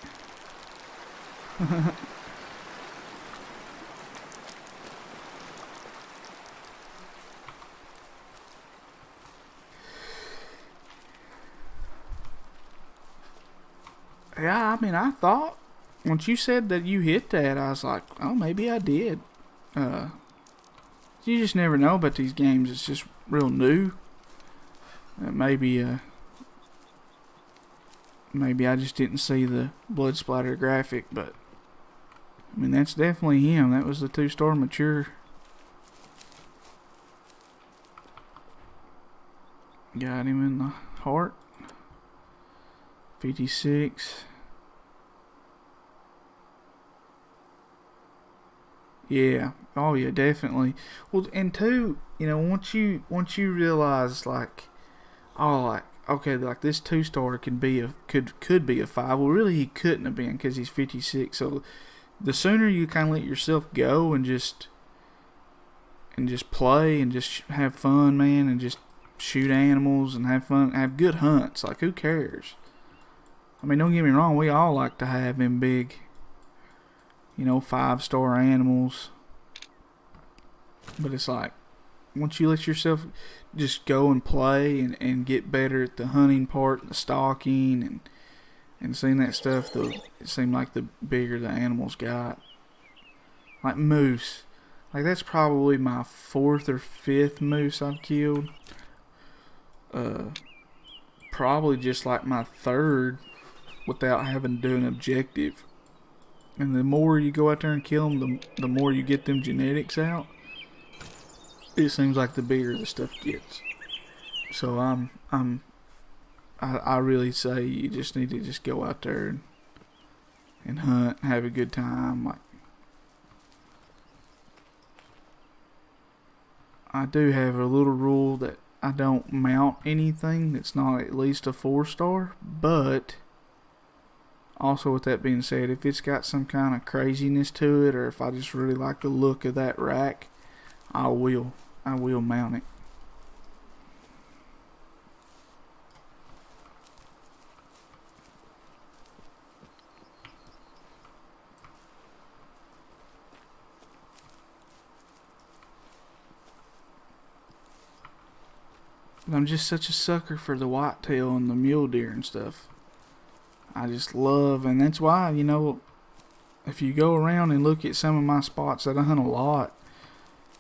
Yeah, I mean, I thought once you said that you hit that, I was like, oh, maybe I did. You just never know about these games. It's just real new. Maybe I just didn't see the blood splatter graphic, but I mean, that's definitely him. That was the 2-star mature. Got him in the heart. 56. Yeah. Oh yeah, definitely. Well, and two, once you realize like, oh, like, okay, like this 2-star could be a 5. Well, really he couldn't have been because he's 56. So the sooner you kind of let yourself go and just play and just have fun, man, and just shoot animals and have fun, have good hunts. Like, who cares? I mean, don't get me wrong. We all like to have them big, 5-star animals. But it's like, once you let yourself just go and play and get better at the hunting part, the stalking, and seeing that stuff, it seemed like the bigger the animals got. Like moose. Like, that's probably my 4th or 5th moose I've killed. Probably just like my 3rd without having to do an objective. And the more you go out there and kill them, the more you get them genetics out. It seems like the bigger the stuff gets. So I really say you just need to just go out there and hunt, and have a good time. Like, I do have a little rule that I don't mount anything that's not at least a 4-star, but also, with that being said, if it's got some kind of craziness to it, or if I just really like the look of that rack, I will mount it. I'm just such a sucker for the whitetail and the mule deer and stuff. I just love, and that's why, if you go around and look at some of my spots that I hunt a lot,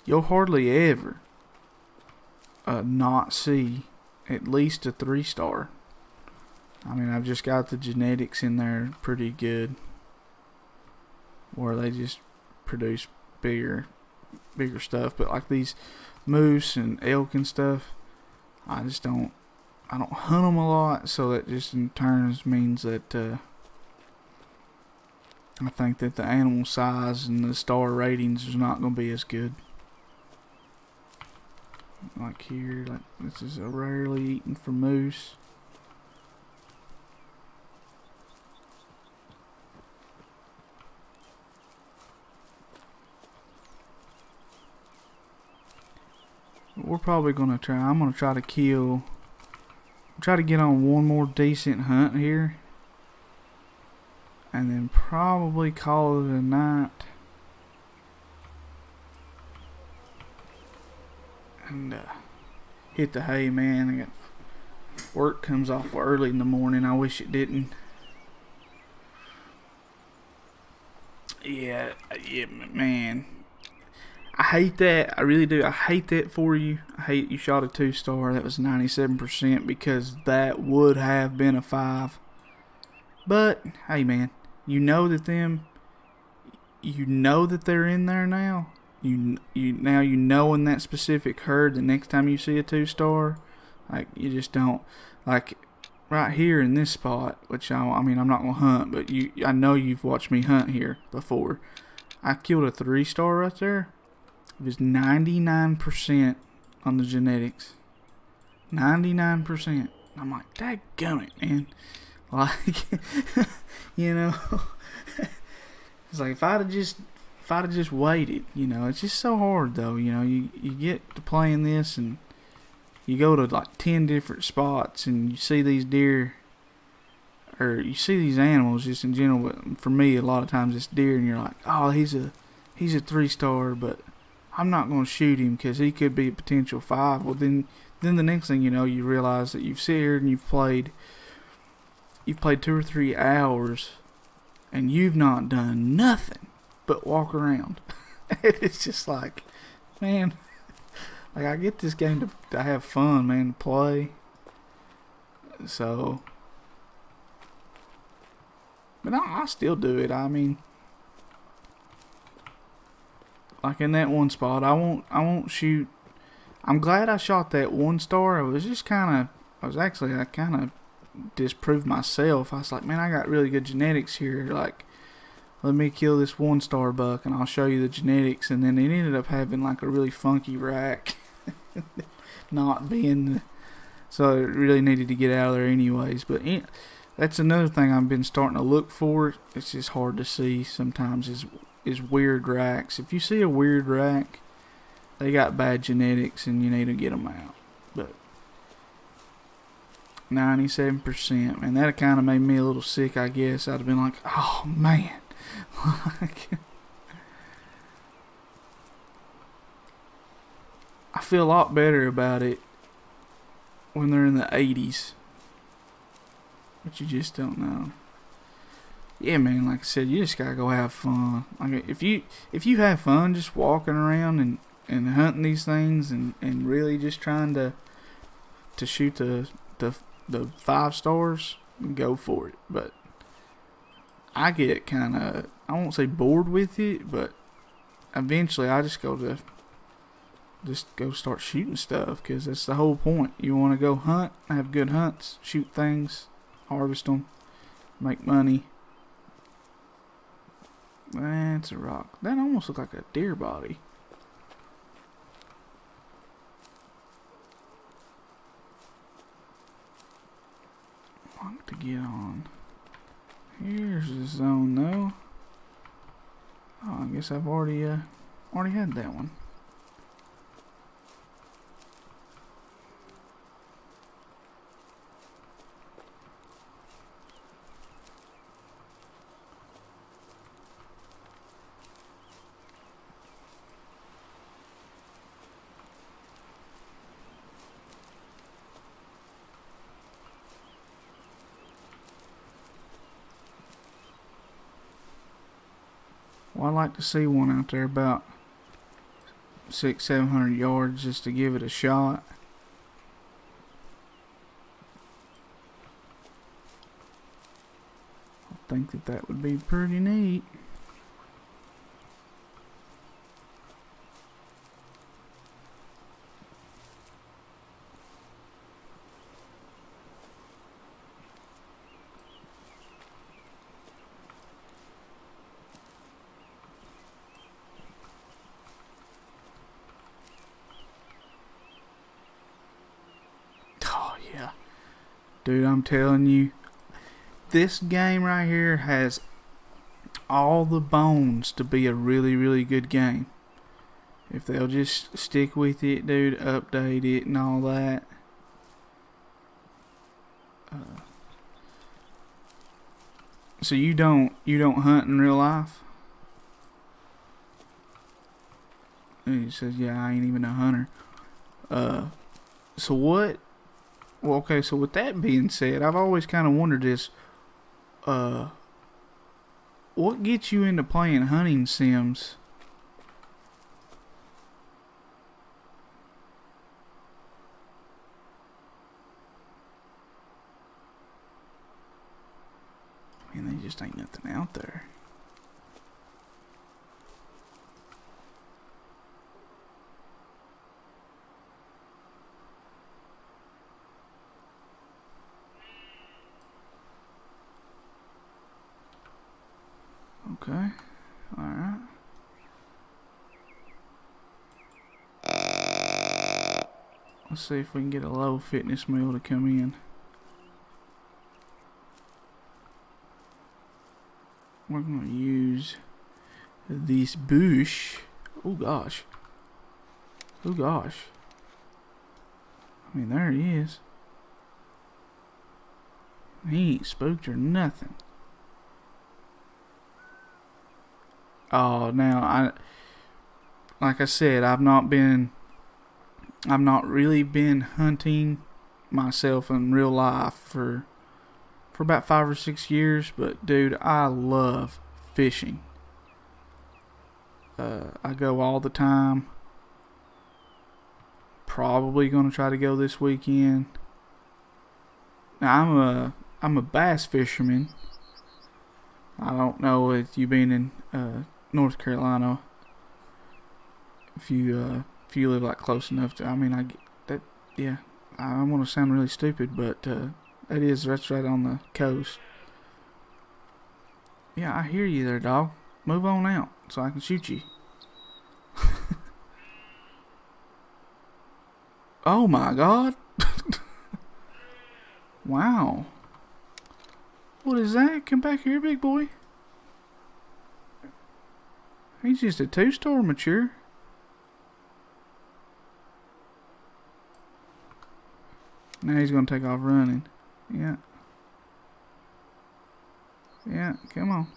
you'll hardly ever not see at least a 3-star. I mean, I've just got the genetics in there pretty good, where they just produce bigger stuff. But like these moose and elk and stuff, I don't hunt them a lot, so that just in turn means that I think that the animal size and the star ratings is not going to be as good. Like here, like this is a rarely eaten for moose. We're probably gonna try. I'm gonna try to get on one more decent hunt here, and then probably call it a night. And hit the hay, man. I got work comes off early in the morning. I wish it didn't. Yeah, man. I hate that. I really do. I hate that for you. I hate you shot a 2-star. That was 97% because that would have been a 5. But hey, man, you know that they're in there now. You know in that specific herd. The next time you see a 2-star, like you just don't like right here in this spot. Which I mean, I'm not gonna hunt, but I know you've watched me hunt here before. I killed a 3-star right there. It was 99% on the genetics. 99%. I'm like, dadgummit, man. Like, you know, it's like if I'd have just waited, you know, it's just so hard though. You know, you get to playing this and you go to like 10 different spots and you see these deer, or you see these animals just in general. But for me, a lot of times it's deer, and you're like, oh, he's a 3-star, but I'm not going to shoot him because he could be a potential 5. Well, then the next thing you know, you realize that you've sat here and you've played 2 or 3 hours, and you've not done nothing but walk around. It's just like, man, like I get this game to have fun, man, to play. So, but I still do it. I mean, like in that one spot, I won't shoot. I'm glad I shot that 1-star. I kind of disproved myself. I was like, man, I got really good genetics here. Like, let me kill this 1-star buck and I'll show you the genetics. And then it ended up having like a really funky rack. Not being so it really needed to get out of there anyways. But that's another thing I've been starting to look for. It's just hard to see sometimes is weird racks. If you see a weird rack, they got bad genetics and you need to get them out. But 97%, man, that kind of made me a little sick, I guess. I'd have been like, oh man. I feel a lot better about it when they're in the 80s. But you just don't know. Yeah, man, like I said, you just gotta go have fun. Like if you have fun just walking around and hunting these things and really just trying to shoot the 5-stars, go for it. But I get kind of, I won't say bored with it, but eventually I just go start shooting stuff, because that's the whole point. You want to go hunt, have good hunts, shoot things, harvest them, make money. That's a rock. That almost looks like a deer body. Want to get on. Here's the zone though. Oh, I guess I've already had that one. Well, I like to see one out there about 600-700 yards just to give it a shot. I think that would be pretty neat. Dude, I'm telling you, this game right here has all the bones to be a really, really good game. If they'll just stick with it, dude, update it and all that. So you don't hunt in real life? And he says, yeah, I ain't even a hunter. So what? Well, okay, so with that being said, I've always kind of wondered this. What gets you into playing hunting sims? I mean, there just ain't nothing out there. Okay, alright. Let's see if we can get a low fitness meal to come in. We're gonna use this bush. Oh gosh. Oh gosh. I mean, there he is. He ain't spooked or nothing. Oh, now like I said, I've not really been hunting myself in real life for about 5 or 6 years, but dude, I love fishing. I go all the time. Probably gonna try to go this weekend. Now I'm a bass fisherman. I don't know if you've been in North Carolina. If you live like close enough to, I mean, I get that. Yeah, I want to sound really stupid, but that's right on the coast. Yeah, I hear you there, dog. Move on out so I can shoot you. Oh my God. Wow. What is that? Come back here, big boy. He's just a 2-star mature. Now he's gonna take off running. Yeah. Yeah, come on.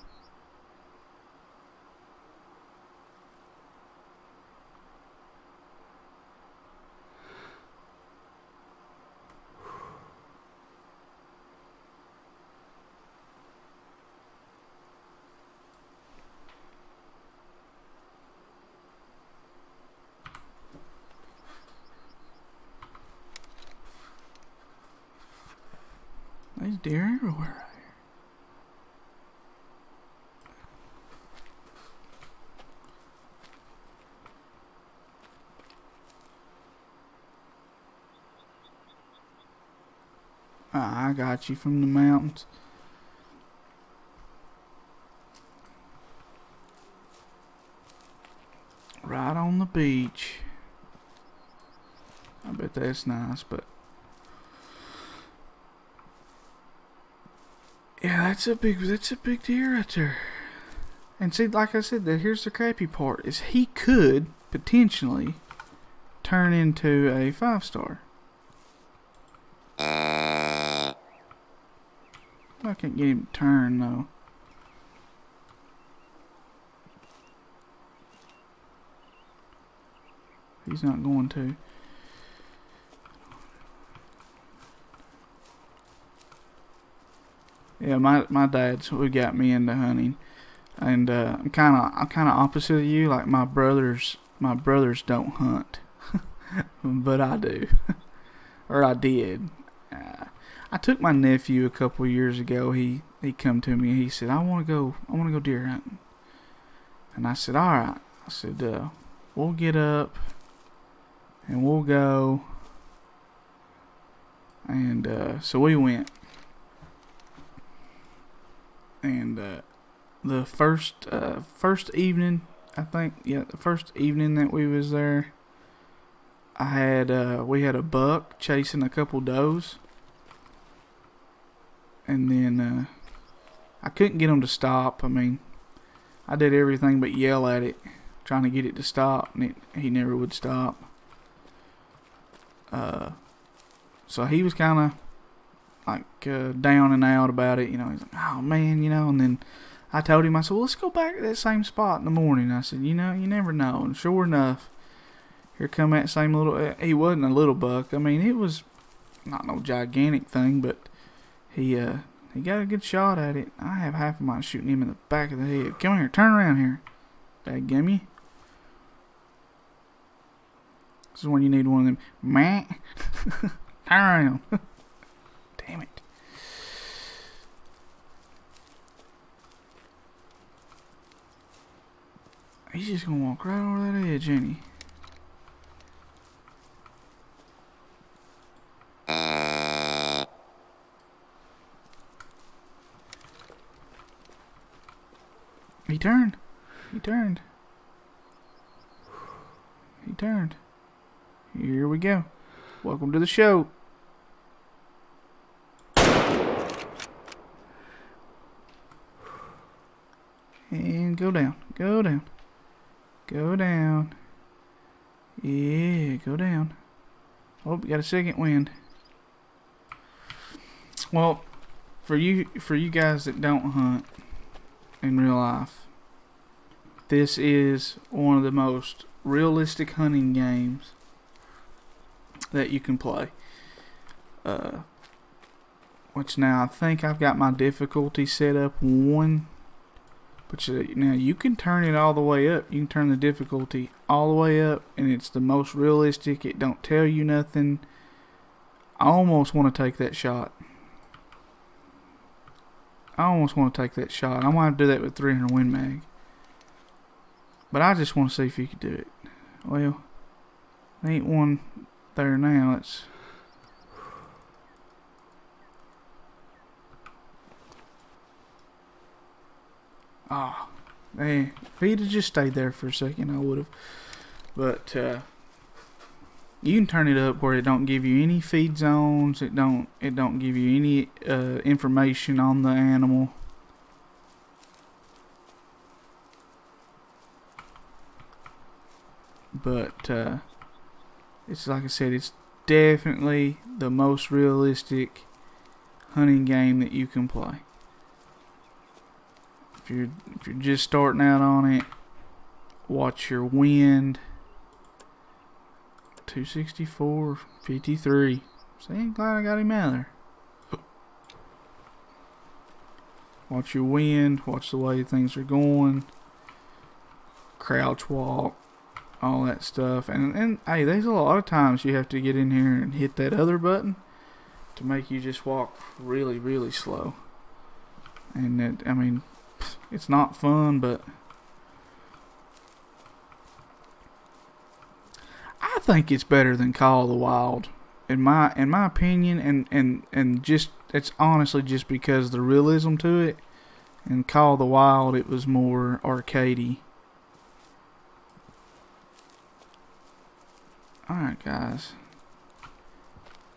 There's deer everywhere out here. I got you from the mountains. Right on the beach. I bet that's nice, but yeah, that's a big deer right there. And see, like I said, here's the crappy part: is he could potentially turn into a 5-star. I can't get him to turn though. He's not going to. Yeah, my dad's what got me into hunting, and I'm kind of opposite of you. Like my brothers don't hunt, but I do, or I did. I took my nephew a couple years ago. He come to me and he said, I want to go deer hunting, and I said, all right. I said, we'll get up and we'll go, and so we went. And the first evening, I think, yeah, the first evening that we was there, we had a buck chasing a couple does, and then I couldn't get him to stop. I mean, I did everything but yell at it, trying to get it to stop, and he never would stop. So he was kind of like down and out about it. He's like, oh man, and then I told him, I said, well, let's go back to that same spot in the morning. I said, you never know. And sure enough, here come that same little, he wasn't a little buck. I mean, it was not no gigantic thing, but he got a good shot at it. I have half of mine shooting him in the back of the head. Come here, turn around here. Dadgummit. This is when you need one of them. Meh. Turn around. Damn it. He's just gonna walk right over that edge, ain't he? He turned. He turned. He turned. Here we go. Welcome to the show. And go down. Go down. Go down. Yeah, go down. Oh, we got a second wind. Well, for you guys that don't hunt in real life, this is one of the most realistic hunting games that you can play. Which now I think I've got my difficulty set up 1. But now you can turn it all the way up. You can turn the difficulty all the way up, and it's the most realistic. It don't tell you nothing. I almost want to take that shot. I'm gonna have to do that with 300 Win Mag. But I just want to see if you could do it. Well, there ain't one there now. It's man, if he'd have just stayed there for a second, I would have. But you can turn it up where it don't give you any feed zones. It don't give you any information on the animal. But it's like I said, it's definitely the most realistic hunting game that you can play. If you're just starting out on it, watch your wind. 264, 53. See, I'm glad I got him out of there. Watch your wind, watch the way things are going. Crouch walk, all that stuff. And hey, there's a lot of times you have to get in here and hit that other button to make you just walk really, really slow. And I mean, it's not fun, but I think it's better than Call of the Wild, in my opinion, and just it's honestly just because the realism to it. In Call of the Wild, it was more arcadey. All right, guys.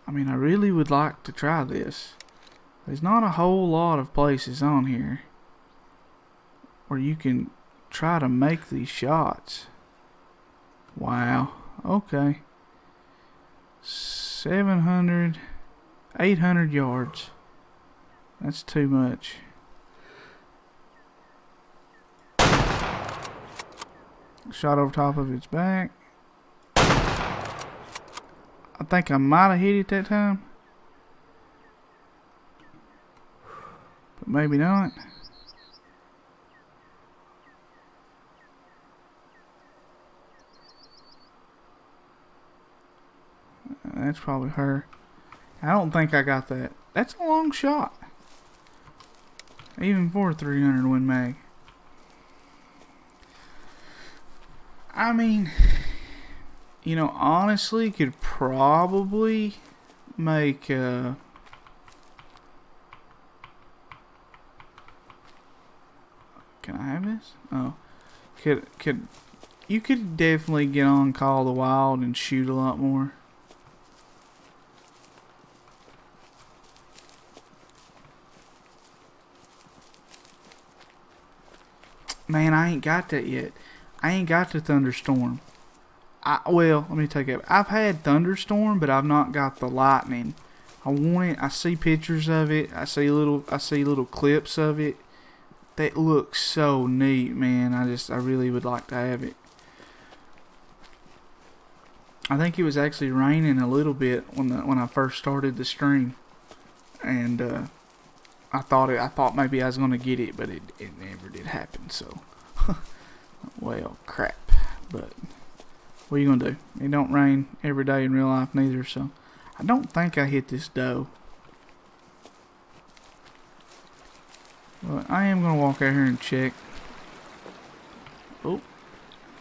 I mean, I really would like to try this. There's not a whole lot of places on here where you can try to make these shots. Wow. Okay. 700, 800 yards. That's too much. Shot over top of its back. I think I might have hit it that time. But maybe not. That's probably her. I don't think I got that. That's a long shot. Even for a 300 Win Mag. I mean, honestly, could probably make Can I have this? Oh. You could definitely get on Call of the Wild and shoot a lot more. Man, I ain't got that yet. I ain't got the thunderstorm. Well, let me take it. I've had thunderstorm, but I've not got the lightning. I want it. I see pictures of it. I see little clips of it. That looks so neat, man. I really would like to have it. I think it was actually raining a little bit when I first started the stream, and I thought maybe I was gonna get it, but it never did happen. So, well, crap. But what are you gonna do? It don't rain every day in real life neither. So, I don't think I hit this doe. But I am gonna walk out here and check. Oh,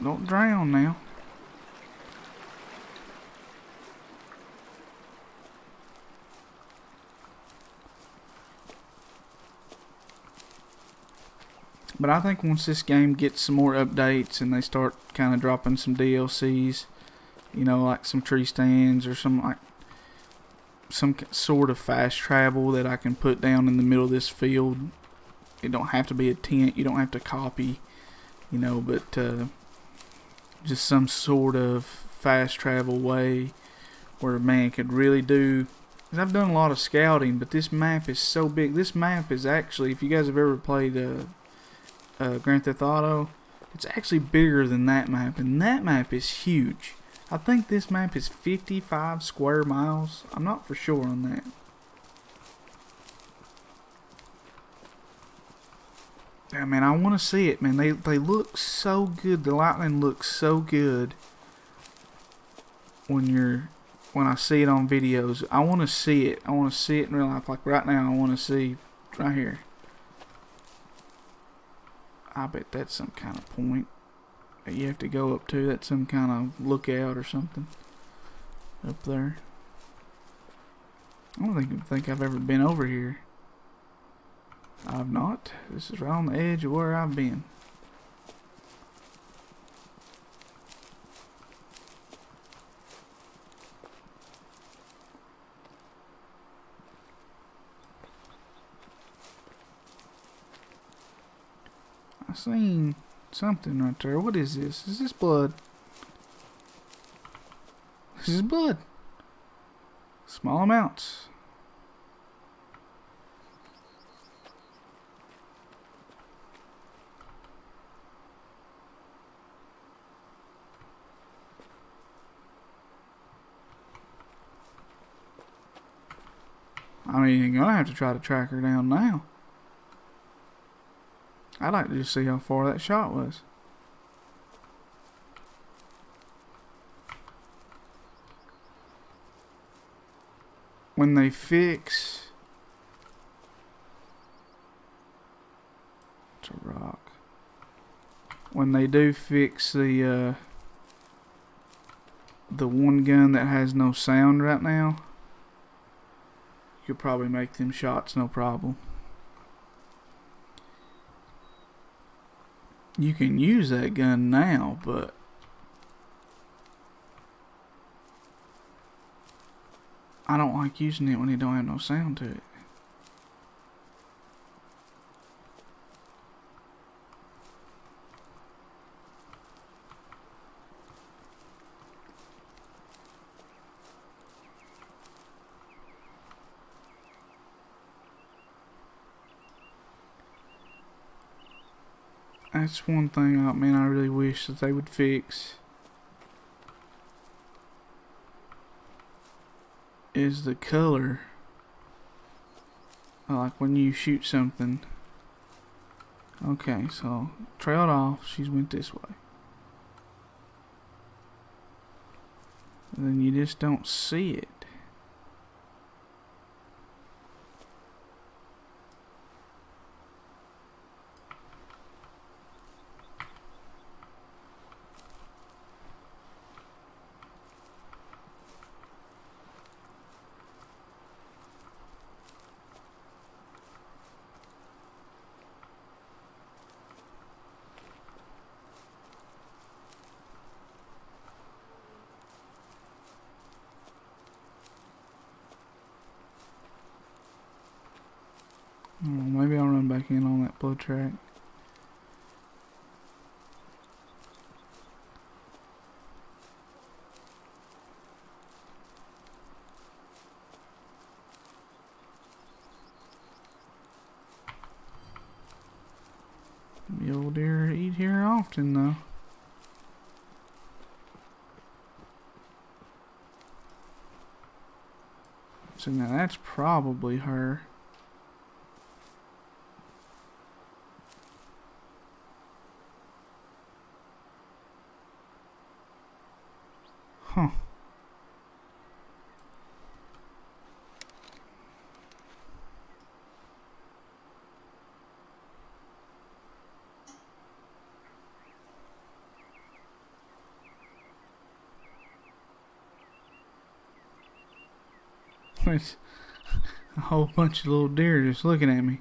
don't drown now. But I think once this game gets some more updates and they start kind of dropping some DLCs, you know, like some tree stands or some sort of fast travel that I can put down in the middle of this field. It don't have to be a tent. You don't have to copy, you know, but just some sort of fast travel way where a man could really do. Cause I've done a lot of scouting, but this map is so big. This map is actually, if you guys have ever played Grand Theft Auto, it's actually bigger than that map, and that map is huge. I think this map is 55 square miles. I'm not for sure on that. Yeah, man, I want to see it, man. They look so good. The lightning looks so good when I see it on videos. I want to see it. I want to see it in real life. Like right now, I want to see right here. I bet that's some kind of point that you have to go up to. That's some kind of lookout or something up there. I don't think I've ever been over here. I've not. This is right on the edge of where I've been. I seen something right there. What is this? Is this blood? This is blood. Small amounts. I mean, you're gonna have to try to track her down now. I'd like to just see how far that shot was. When they fix... It's a rock. When they do fix the one gun that has no sound right now, you could probably make them shots no problem. You can use that gun now, but I don't like using it when it don't have no sound to it. That's one thing, man, I really wish that they would fix. Is the color. Like when you shoot something. Okay, so trailed off, she's went this way. And then you just don't see it. Maybe I'll run back in on that blow track. should hear her often though. So now that's probably her. Huh. It's a whole bunch of little deer just looking at me.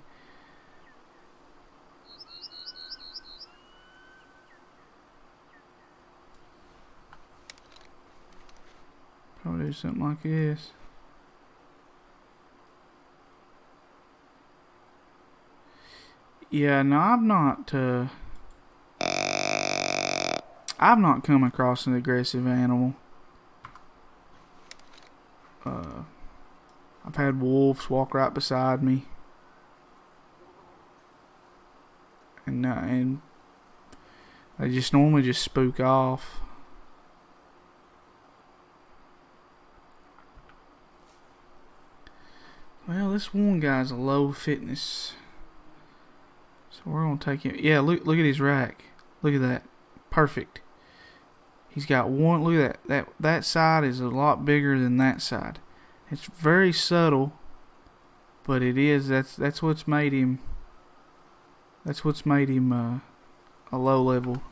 Probably do something like this. Yeah, no, I've not come across an aggressive animal. I've had wolves walk right beside me, and they just normally just spook off. Well, this one guy's a low fitness, so we're gonna take him. Yeah, look at his rack. Look at that, perfect. He's got one. Look at that. That side is a lot bigger than that side. It's very subtle, but it is. That's what's made him. That's what's made him a low level.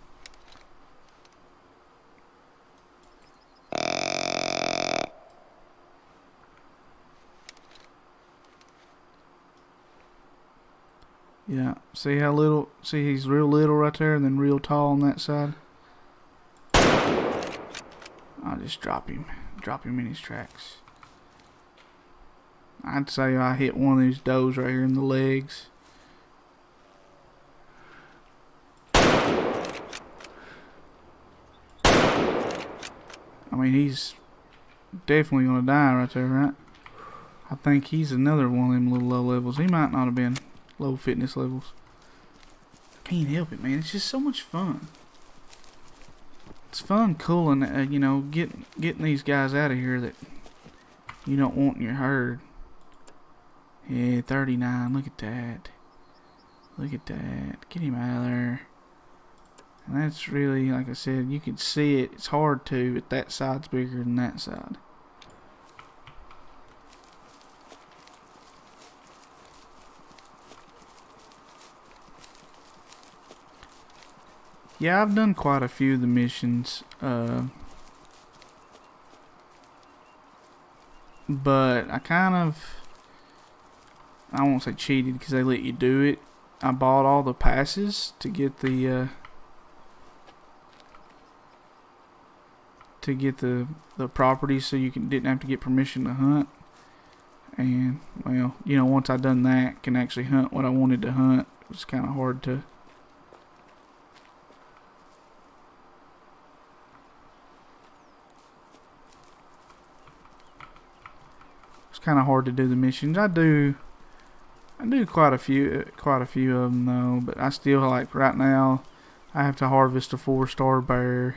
Yeah. See how little? See he's real little right there, and then real tall on that side. I'll just drop him in his tracks. I'd say I hit one of these does right here in the legs. I mean, he's definitely gonna die right there, right? I think he's another one of them little low levels. He might not have been low fitness levels. Can't help it, man. It's just so much fun. It's fun cooling, you know, getting these guys out of here that you don't want in your herd. Yeah, 39. Look at that. Look at that. Get him out of there. And that's really, like I said, you can see it. It's hard to, but that side's bigger than that side. Yeah, I've done quite a few of the missions. But I won't say cheated because they let you do it. I bought all the passes to get the properties so you didn't have to get permission to hunt. And well, you know, once I done that, can actually hunt what I wanted to hunt. It was kind of hard to. It's kind of hard to do the missions. I do quite a few of them though, but I still, like right now, I have to harvest a 4-star bear.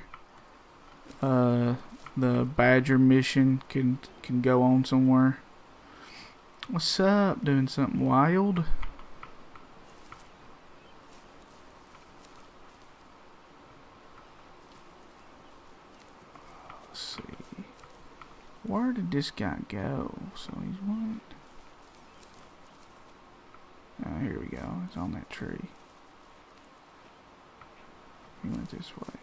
The badger mission can go on somewhere. What's up? Doing something wild? Let's see. Where did this guy go? So he's what? Oh, here we go. It's on that tree. He went this way.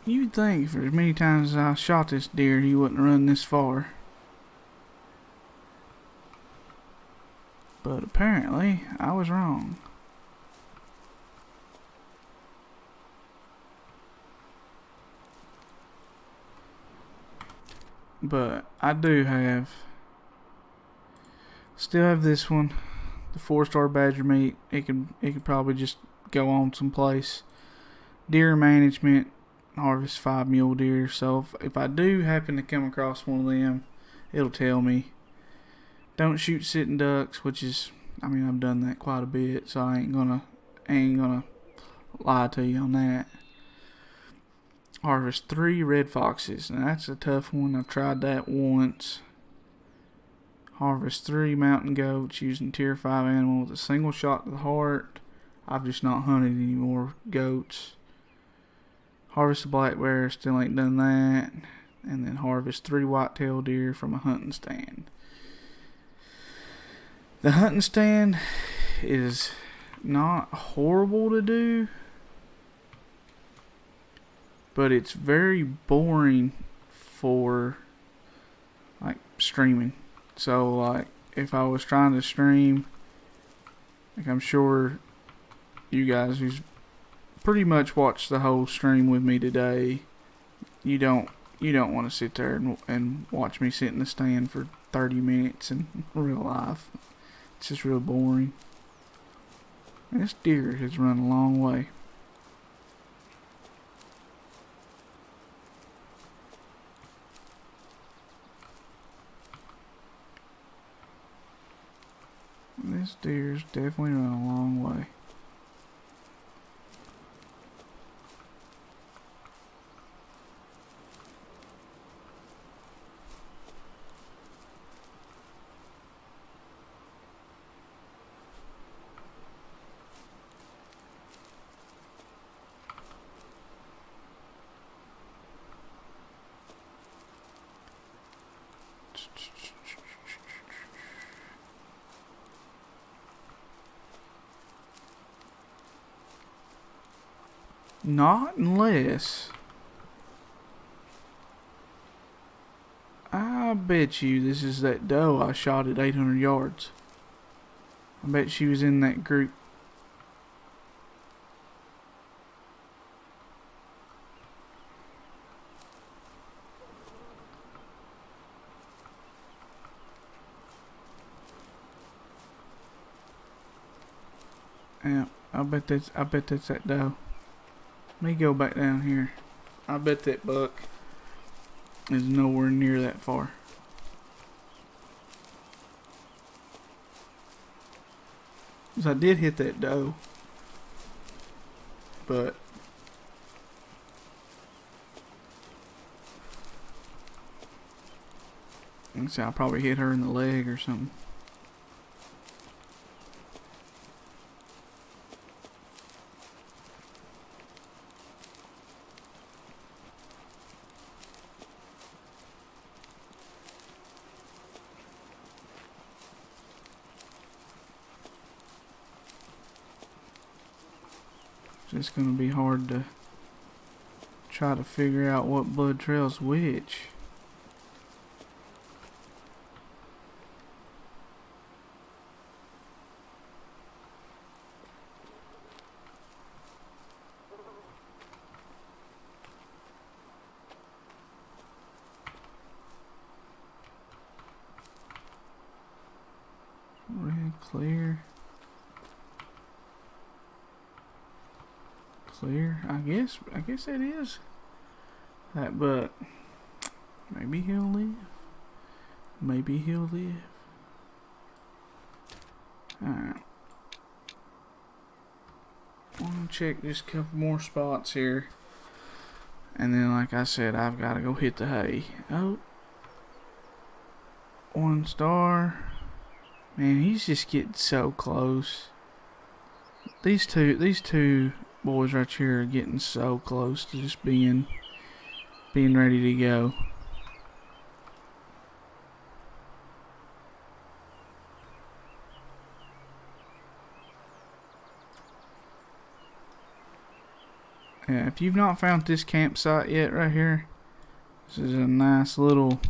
You'd think for as many times as I shot this deer, he wouldn't run this far. But apparently, I was wrong. But I still have this one, the 4-star badger meat. It could probably just go on someplace. Deer management, harvest 5 mule deer. So if I do happen to come across one of them, it'll tell me. Don't shoot sitting ducks, which is, I mean, I've done that quite a bit, so I ain't gonna lie to you on that. Harvest 3 red foxes. Now that's a tough one. I've tried that once. Harvest 3 mountain goats using tier 5 animal with a single shot to the heart. I've just not hunted any more goats. Harvest a black bear, still ain't done that. And then harvest 3 white-tailed deer from a hunting stand. The hunting stand is not horrible to do, but it's very boring for like streaming. So like if I was trying to stream, like I'm sure you guys who's pretty much watched the whole stream with me today, you don't want to sit there and watch me sit in the stand for 30 minutes in real life. It's just real boring. And this deer has run a long way. This deer's definitely run a long way. Not unless I bet you this is that doe I shot at 800 yards. I bet she was in that group. Yeah, I bet that's that doe. Let me go back down here. I bet that buck is nowhere near that far. Cause I did hit that doe, but let's see, I probably hit her in the leg or something. It's gonna be hard to try to figure out what blood trail's which. Red, clear. Clear. I guess that is that, but maybe he'll live. Maybe he'll live. Alright. I'm gonna check just a couple more spots here. And then, like I said, I've got to go hit the hay. Oh. 1 star. Man, he's just getting so close. These two boys right here are getting so close to just being ready to go. Yeah, if you've not found this campsite yet right here, this is a nice little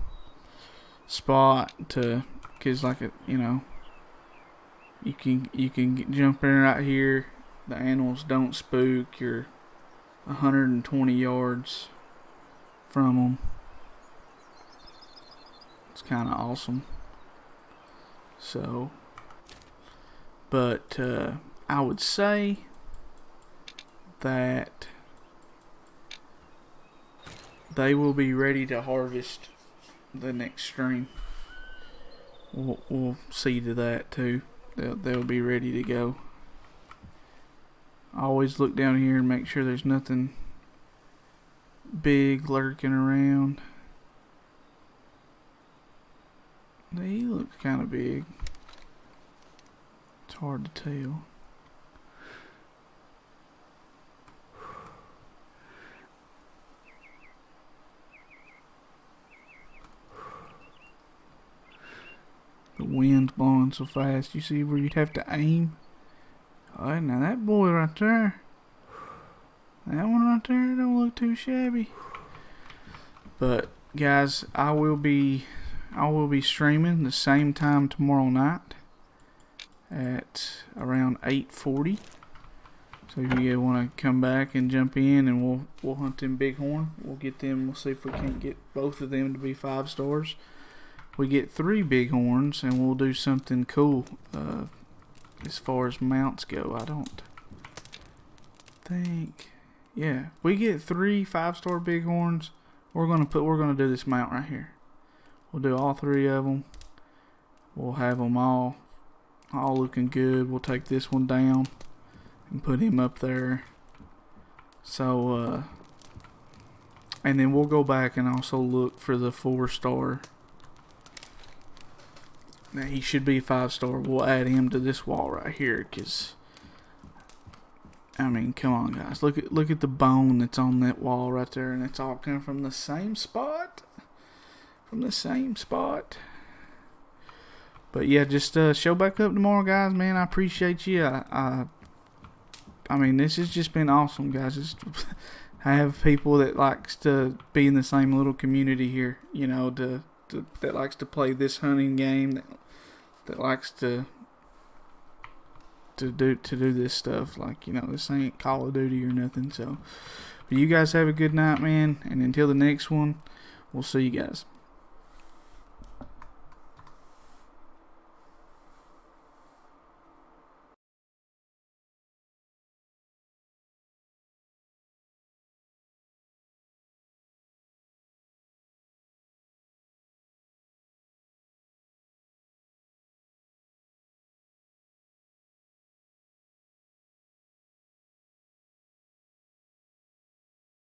spot to, cause like a, you know, you can jump in right here. The animals don't spook. You're 120 yards from them. It's kind of awesome. So, but I would say that they will be ready to harvest the next stream. we'll see to that too. They'll be ready to go. Always look down here and make sure there's nothing big lurking around. He looks kind of big. It's hard to tell. The wind's blowing so fast. You see where you'd have to aim? Alright, now that boy right there. That one right there don't look too shabby. But guys, I will be streaming the same time tomorrow night at around 8:40. So if you want to come back and jump in, and we'll hunt them bighorn. We'll get them. We'll see if we can't get both of them to be 5 stars. We get 3 bighorns, and we'll do something cool. As far as mounts go, I don't think. Yeah, we get 3 5-star bighorns. We're gonna do this mount right here. We'll do all 3 of them. We'll have them all looking good. We'll take this one down and put him up there. So and then we'll go back and also look for the 4-star. Now he should be 5-star. We'll add him to this wall right here, cause I mean, come on, guys. Look at the bone that's on that wall right there, and it's all coming from the same spot. From the same spot. But yeah, just show back up tomorrow, guys. Man, I appreciate you. I mean, this has just been awesome, guys. I have people that likes to be in the same little community here, you know, that likes to play this hunting game, that likes to do this stuff. Like, you know, this ain't Call of Duty or nothing. So, but you guys have a good night, man, and until the next one, we'll see you guys.